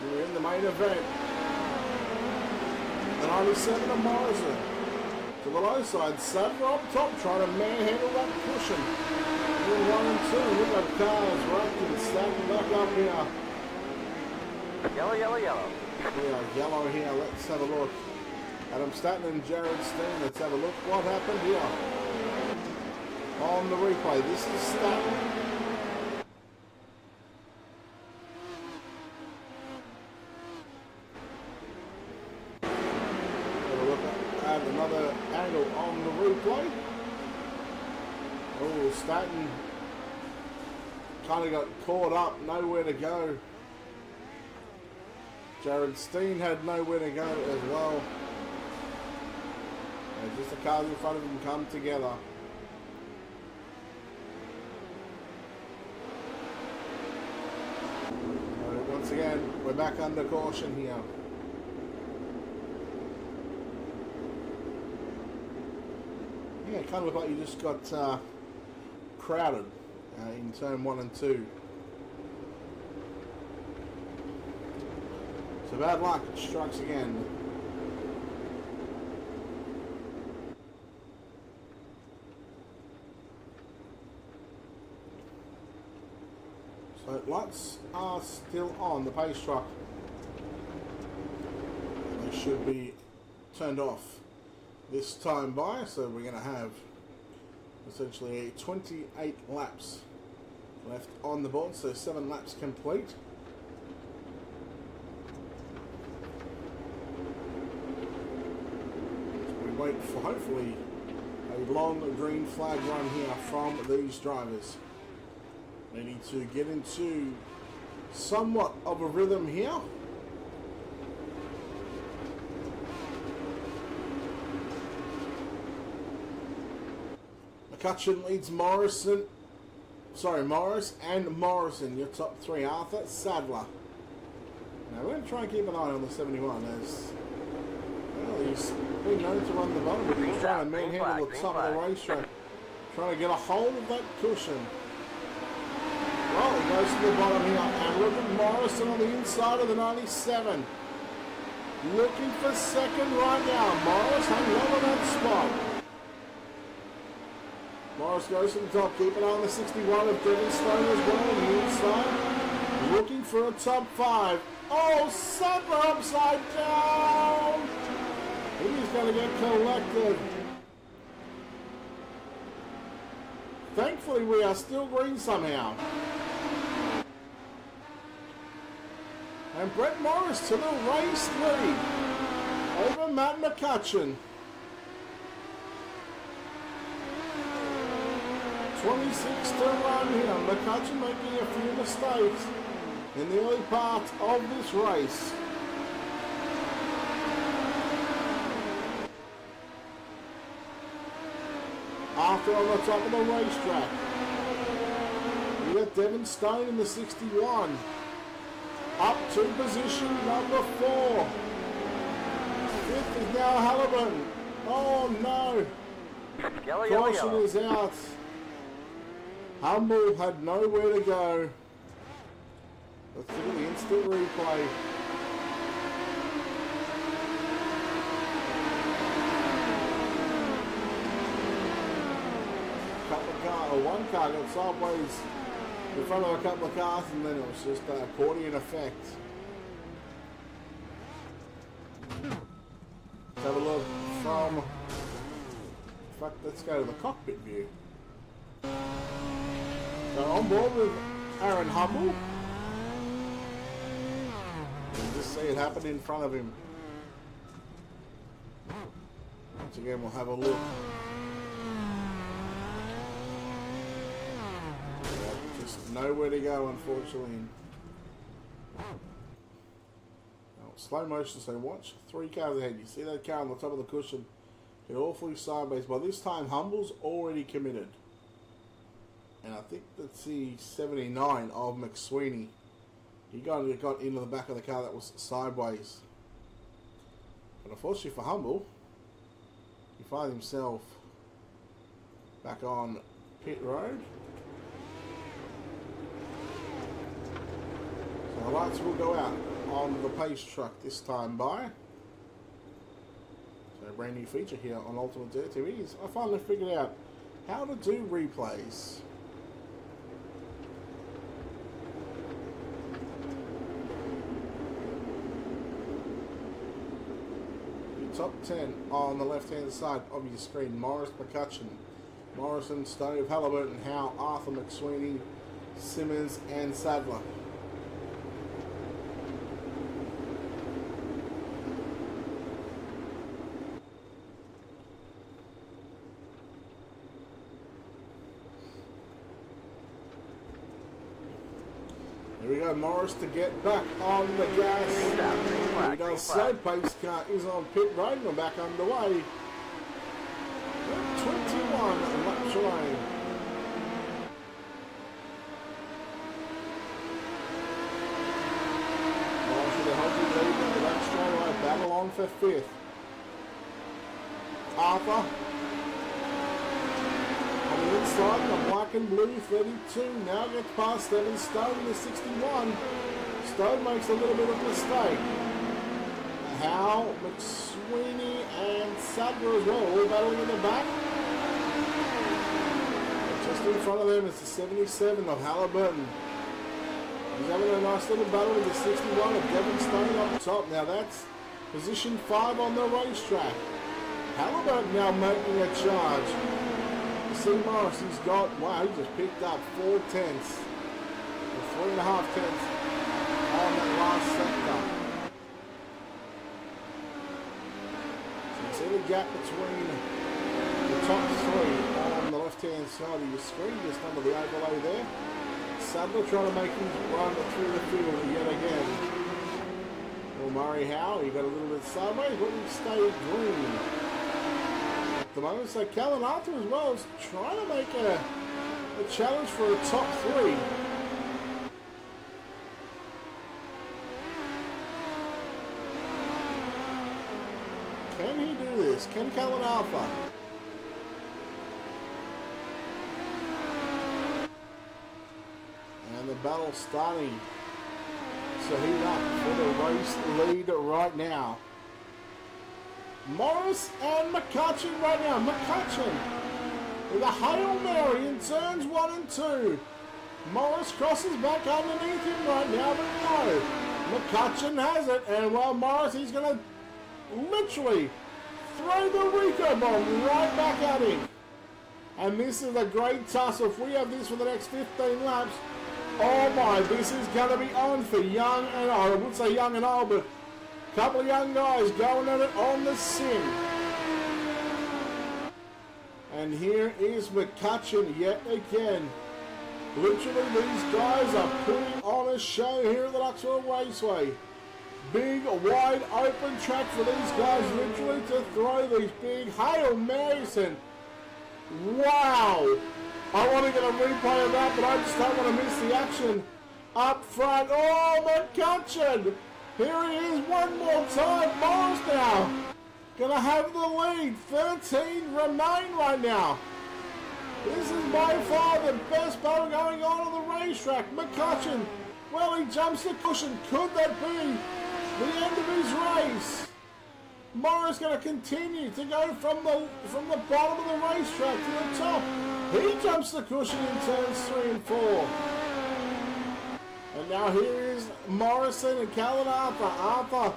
We're in the main event. The 97 of Morrison. To the low side, Sadler up top, trying to manhandle that cushion. In 1 and 2, look at cars, right and stacking back up here. Yellow, yellow, yellow. We are yellow here, let's have a look. Adam Staton and Jared Steen, let's have a look what happened here. On the replay, this is Staton. Have a look at another angle on the replay. Oh, Staton kind of got caught up, nowhere to go. Jared Steen had nowhere to go as well. And just the cars in front of him come together. Once again, we're back under caution here. Yeah, it kind of looked like you just got crowded in turn 1 and 2. So bad luck, it strikes again. So lights are still on the pace truck. They should be turned off this time by, so we're going to have essentially 28 laps left on the board, so 7 laps complete. Wait for hopefully a long green flag run here from these drivers. They need to get into somewhat of a rhythm here. McCutcheon leads Morris and Morrison, your top 3. Arthur, Sadler. Now we're going to try and keep an eye on the 71 as well, he's been known to run the bottom, but he's trying to manhandle the top of the racetrack, trying to get a hold of that cushion. Well, he goes to the bottom here, and look at Morrison on the inside of the 97. Looking for second right now. Morris hung on that spot. Morris goes to the top, keep an eye on the 61 of Devin Stone as well on the inside. Looking for a top 5. Oh, Sadler upside down! He's going to get collected. Thankfully, we are still green somehow. And Brett Morris to the race lead over Matt McCutcheon. 26 to run here. McCutcheon making a few mistakes in the early part of this race. Arthur on the top of the racetrack. We got Devin Stone in the 61. Up to position number 4. 5th is now Halliburton. Oh no. Caution is out. Humble had nowhere to go. Let's look at the instant replay. One car got sideways in front of a couple of cars, and then it was just an accordion effect. Let's have a look from. In fact, let's go to the cockpit view. So on board with Aaron Humble. You can just see it happen in front of him. Once again, we'll have a look. Just nowhere to go, unfortunately. slow motion, so watch 3 cars ahead. You see that car on the top of the cushion? Hit awfully sideways. By this time, Humble's already committed. And I think that's the 79 of McSweeney. He got into the back of the car that was sideways. But unfortunately for Humble, he finds himself back on pit road. So the lights will go out on the pace truck this time by. So a brand new feature here on Ultimate Dirt TV is I finally figured out how to do replays. Top 10 on the left-hand side of your screen. Morris, McCutcheon, Morrison, Stove, Halliburton, Howe, Arthur, McSweeney, Simmons, and Sadler. Here we go, Morris to get back on the gas. Here we go, slow pace car is on pit road and we're back underway. 21 laps away. Morris with a healthy lead in the back straight away, battle on for 5th. Arthur. On the inside, the black and blue 32 now gets past Evan Stone in the 61. Stone makes a little bit of a mistake. Howe, McSweeney, and Sadler as well, all battling in the back. But just in front of them is the 77 of Halliburton. He's having a nice little battle with the 61 of Devon Stone up top. Now that's position 5 on the racetrack. Halliburton now making a charge. See Morris, he's got, wow, he just picked up 4 tenths, or 3.5 tenths on that last sector. So you see the gap between the top 3 on the left-hand side of your screen, just under the overlay there. Sadler trying to make his run through the field yet again. Well, Murray Howe, he got a little bit sideways, but he stayed green. The moment, so Callan Arthur as well is trying to make a challenge for a top 3. Can he do this? Can Callan Arthur? And the battle starting to heat up for the race lead right now. Morris and McCutcheon right now. McCutcheon with a Hail Mary in turns 1 and 2. Morris crosses back underneath him right now, but no. McCutcheon has it, and well, Morris, he's going to literally throw the Rico bomb right back at him. And this is a great tussle. If we have this for the next 15 laps, oh my, this is going to be on for young and old. I would say young and old, but couple of young guys going at it on the sim. And here is McCutcheon yet again. Literally, these guys are putting on a show here at the Knoxville Raceway. Big, wide open track for these guys literally to throw these big Hail Marys in. Wow! I want to get a replay of that, but I just don't want to miss the action up front. Oh, McCutcheon! Here he is one more time. Morris now gonna have the lead. 13 remain right now. This is by far the best battle going on the racetrack. McCutcheon, well, he jumps the cushion. Could that be the end of his race? Morris gonna continue to go from the bottom of the racetrack to the top. He jumps the cushion in turns 3 and 4. And now here is Morrison and Callan Arthur. Arthur,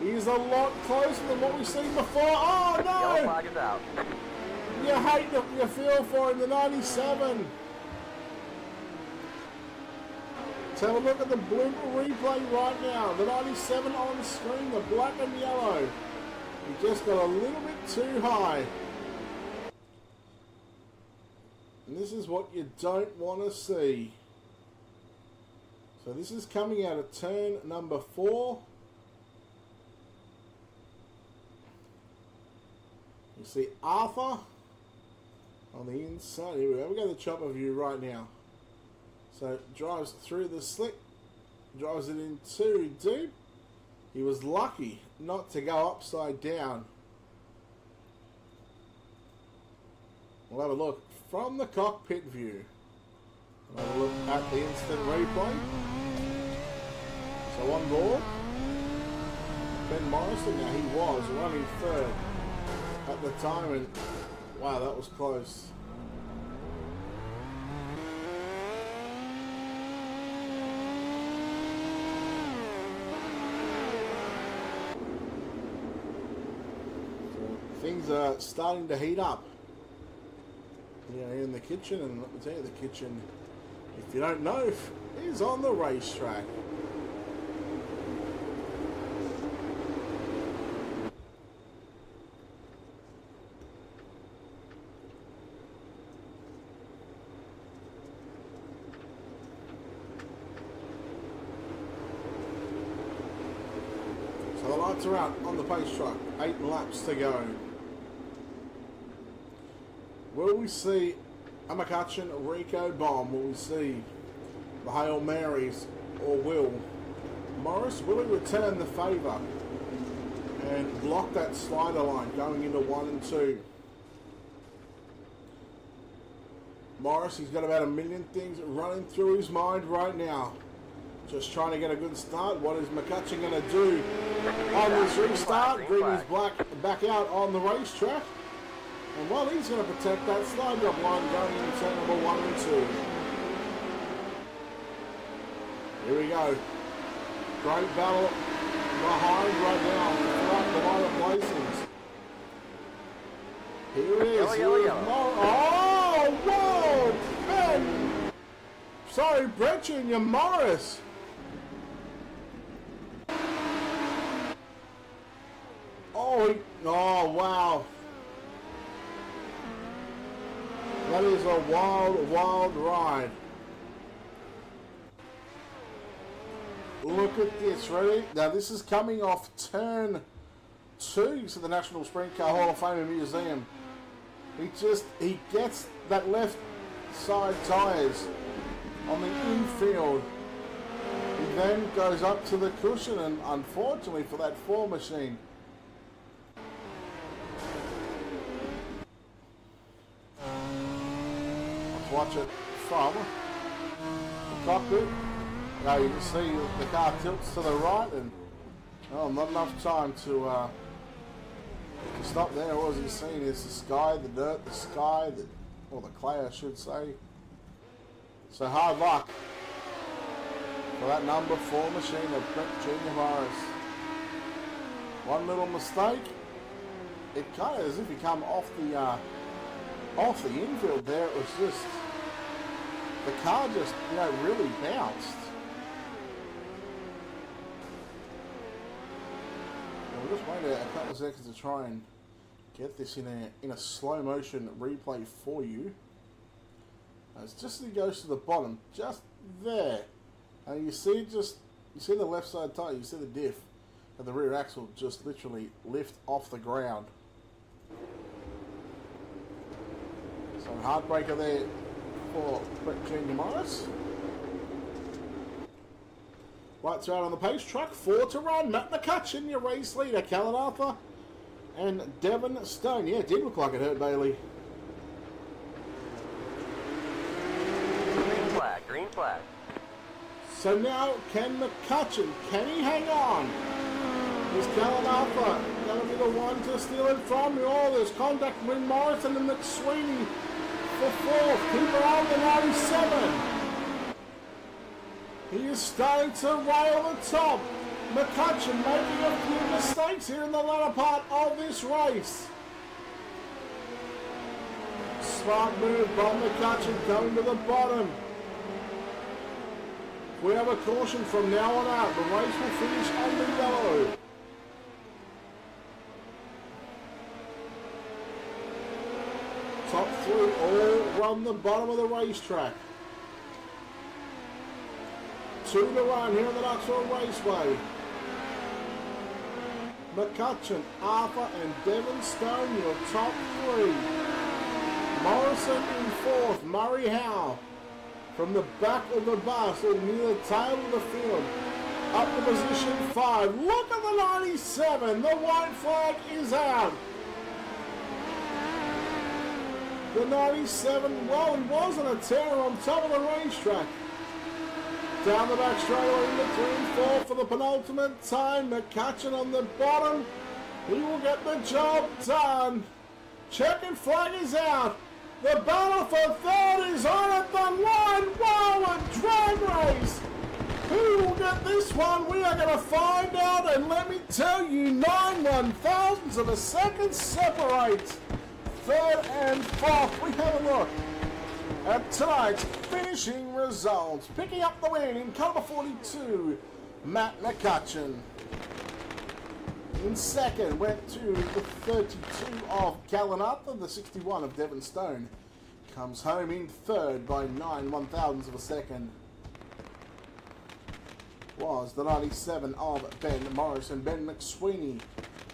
he's a lot closer than what we've seen before. Oh no! Yellow flag is out. You hate you feel for him, the 97. Let's have a look at the blooper replay right now. The 97 on the screen, the black and yellow. He just got a little bit too high. And this is what you don't want to see. So this is coming out of turn number 4. You see Arthur on the inside. Here we go. We got the chopper view right now. So drives through the slick, drives it in too deep. He was lucky not to go upside down. We'll have a look from the cockpit view. We'll have a look at the instant replay. So on board, Ben Morrison. Now he was running third at the time, and wow, that was close. Things are starting to heat up here in the kitchen, and let me tell you, the kitchen, if you don't know, is on the racetrack. So the lights are out on the pace truck, 8 laps to go. Will we see a McCutcheon Rico bomb? Will we see the Hail Marys? Or will Morris, will he return the favour and block that slider line going into 1 and 2? Morris, he's got about a million things running through his mind right now. Just trying to get a good start. What is McCutcheon going to do on this restart? Bring his black back out on the racetrack. And while he's going to protect that slide job line going into turn number 1 and 2. Here we go. Great battle behind right now throughout the line of placings. Here it is. Oh, whoa! Ben! Sorry, Brett Jr. Morris. Oh, wow. That is a wild, wild ride. Look at this, ready? Now this is coming off turn 2 to the National Sprint Car Hall of Fame and Museum. He gets that left side tyres on the infield. He then goes up to the cushion, and unfortunately for that 4 machine, watch it from the cockpit. Now you can see the car tilts to the right, and not enough time to stop there. What was he seeing? Is the sky, the dirt, the sky, or the clay, I should say. So hard luck for that number 4 machine of Brett Jr. Morris. One little mistake, it kind of as if he come off the infield there. It was just, the car just, really bounced. And we'll just wait a couple of seconds to try and get this in a slow motion replay for you. It's just as he goes to the bottom, just there. And you see the left side tire, you see the diff, and the rear axle just literally lift off the ground. So a heartbreaker there for Brett Jr. Morris. Lights are out on the pace truck, 4 to run. Matt McCutcheon, your race leader. Callan Arthur and Devon Stone. Yeah, it did look like it hurt Bailey. Green flag, green flag. So now, can McCutcheon, can he hang on? Is Callan Arthur going to be the one to steal it from you? Oh, there's contact between Morrison and McSweeney for 4th. Keeper on the 97. He is starting to rail the top. McCutcheon making a few mistakes here in the latter part of this race. Smart move by McCutcheon going to the bottom. We have a caution from now on out. The race will finish on the yellow. Top 3 all run the bottom of the racetrack. 2 to run here on the Knoxville Raceway. McCutcheon, Arthur, and Devon Stone, your top three. Morrison in fourth, Murray Howe. From the back of the bus or near the tail of the field, up to position 5. Look at the 97. The white flag is out. The 97, well, he wasn't a terror on top of the racetrack. Down the back straightaway in between 4 for the penultimate time. McCutcheon on the bottom. He will get the job done. Checkered flag is out. The battle for third is on at the line. Wow, a drag race. Who will get this one? We are going to find out. And let me tell you, 9 1,000ths of a second separate third and fourth. We have a look at tonight's finishing results. Picking up the win in car number 42, Matt McCutcheon. In second went to the 32 of Callan Arthur. The 61 of Devon Stone comes home in third by 9 1,000ths of a second. Was the 97 of Ben Morrison. Ben McSweeney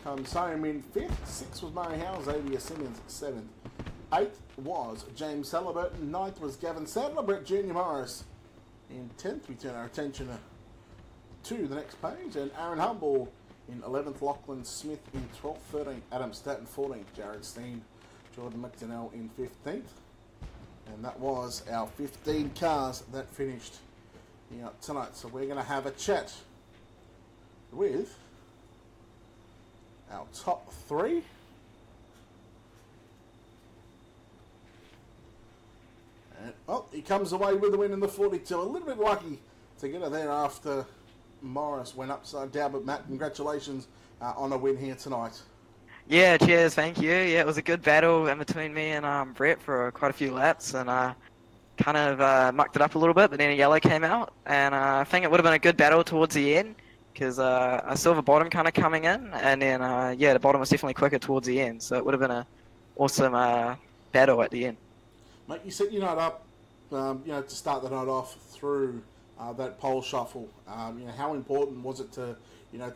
comes home in fifth. 6 was Murray Howe. Xavier Simmons 7th. 8th was James Halliburton. 9th was Gavin Sadler. Brett Junior Morris in 10th. We turn our attention to the next page. And Aaron Humble in 11th. Lachlan Smith in 12th. 13th. Adam Staton 14th. Jared Steen. Jordan McDonnell in 15th. And that was our 15 cars that finished tonight. So we're going to have a chat with our top 3. And, he comes away with the win in the 42. A little bit lucky to get her there after Morris went upside down. But Matt, congratulations on a win here tonight. Yeah, cheers, thank you. Yeah, it was a good battle in between me and Brett for quite a few laps, and kind of mucked it up a little bit, but then a yellow came out, and I think it would have been a good battle towards the end, because I saw the bottom kind of coming in, and then, the bottom was definitely quicker towards the end, so it would have been an awesome battle at the end. Mate, you set your night up, to start the night off through that pole shuffle. How important was it to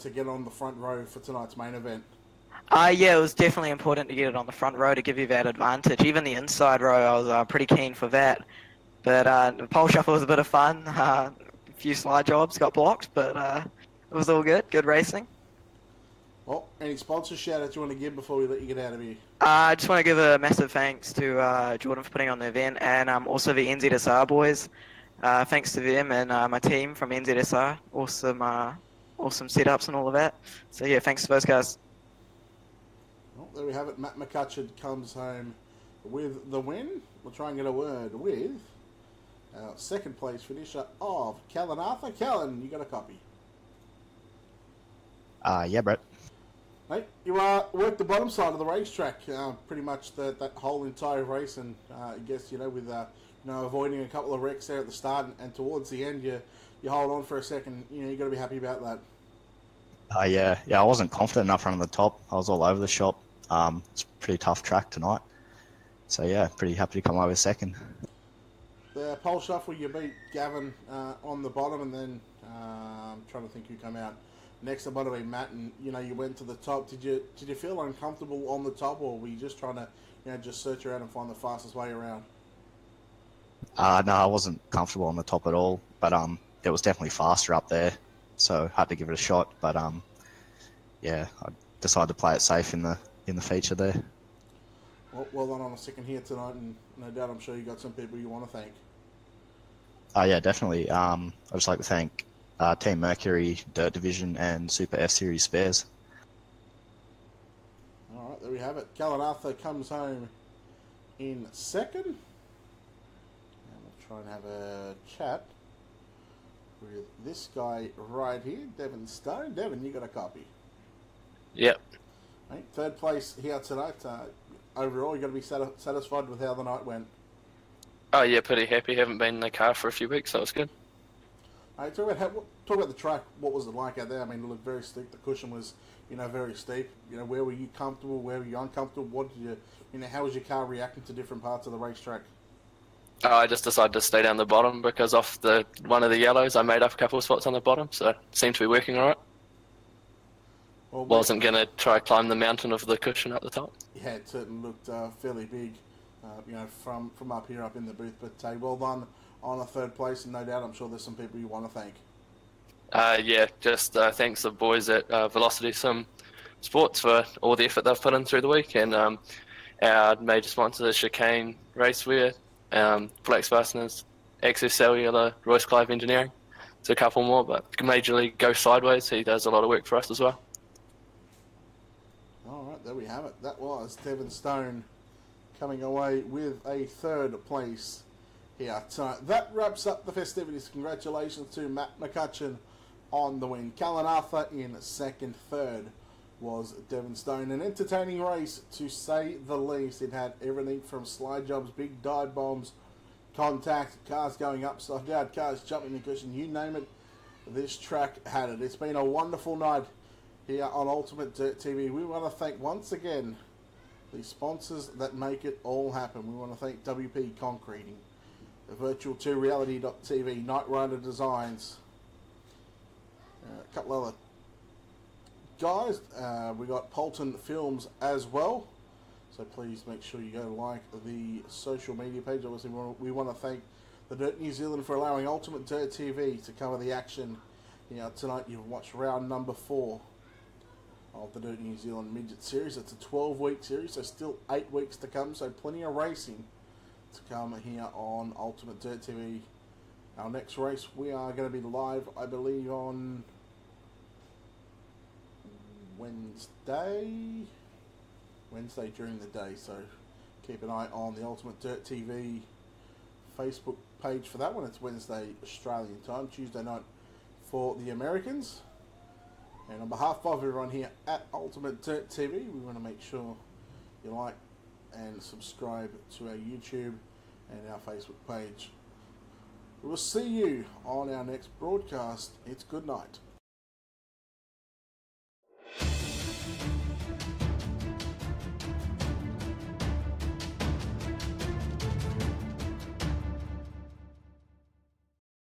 get on the front row for tonight's main event? Yeah, it was definitely important to get it on the front row to give you that advantage. Even the inside row, I was pretty keen for that. But the pole shuffle was a bit of fun. A few slide jobs got blocked, but it was all good. Good racing. Well, any sponsor shout-outs you want to give before we let you get out of here? I just want to give a massive thanks to Jordan for putting on the event, and also the NZSR boys. Thanks to them and my team from NZSR. Awesome setups and all of that. So yeah, thanks to those guys. Well, there we have it. Matt McCutcheon comes home with the win. We'll try and get a word with our second place finisher of Callan Arthur. Callan, you got a copy? Yeah, Brett. Hey, you worked the bottom side of the racetrack pretty much that whole entire race, and I guess with avoiding a couple of wrecks there at the start and towards the end, you hold on for a second. You got to be happy about that. Yeah, I wasn't confident enough running the top. I was all over the shop. It's a pretty tough track tonight. So yeah, pretty happy to come over second. The pole shuffle, you beat Gavin on the bottom, and then I'm trying to think who came out next. The bottom being Matt, and you went to the top. Did you feel uncomfortable on the top, or were you just trying to just search around and find the fastest way around? No, I wasn't comfortable on the top at all, but it was definitely faster up there, so had to give it a shot. But I decided to play it safe in the feature there. Well done on a second here tonight, and no doubt I'm sure you got some people you want to thank. Yeah, definitely. I'd just like to thank Team Mercury, Dirt Division, and Super F-Series Spares. All right, there we have it. Callan Arthur comes home in second. And we'll try and have a chat with this guy right here, Devon Stone. Devon, you got a copy? Yep. Right, third place here tonight. Overall, you got to be satisfied with how the night went. Oh yeah, pretty happy. Haven't been in the car for a few weeks, so it's good. Talk about the track. What was it like out there? I mean, it looked very steep. The cushion was, very steep. Where were you comfortable? Where were you uncomfortable? What did you, how was your car reacting to different parts of the racetrack? I just decided to stay down the bottom because off one of the yellows, I made up a couple of spots on the bottom, so it seemed to be working all right. Well, wasn't going to try climb the mountain of the cushion at the top. Yeah, it certainly looked fairly big, from up here, up in the booth. But well done on a third place, and no doubt I'm sure there's some people you want to thank. Yeah, just thanks to the boys at Velocity Sim Sports for all the effort they've put in through the week, and our major sponsors, Chicane Racewear, Flex Fasteners, Access Cellular, Royce Clive Engineering. There's a couple more, but majorly Go Sideways. He does a lot of work for us as well. All right, there we have it. That was Devon Stone coming away with a third place here tonight. That wraps up the festivities. Congratulations to Matt McCutcheon on the win. Callan Arthur in second. Third was Devon Stone. An entertaining race, to say the least. It had everything from slide jobs, big dive bombs, contact, cars going upside down, cars jumping the cushion, you name it. This track had it. It's been a wonderful night here on Ultimate Dirt TV. We want to thank once again the sponsors that make it all happen. We want to thank WP Concreting, Virtual 2 Reality.tv, Knight Rider Designs, a couple other guys. We got Polton Films as well. So please make sure you go like the social media page. Obviously, we want to thank the Dirt New Zealand for allowing Ultimate Dirt TV to cover the action. Tonight you've watched round number 4 of the Dirt New Zealand Midget Series. It's a 12-week series, so still 8 weeks to come. So plenty of racing to come here on Ultimate Dirt TV. Our next race, we are going to be live, I believe, on Wednesday during the day, so keep an eye on the Ultimate Dirt TV Facebook page for that one. It's Wednesday Australian time, Tuesday night for the Americans. And on behalf of everyone here at Ultimate Dirt TV, we want to make sure you like and subscribe to our YouTube and our Facebook page. We will see you on our next broadcast. It's good night.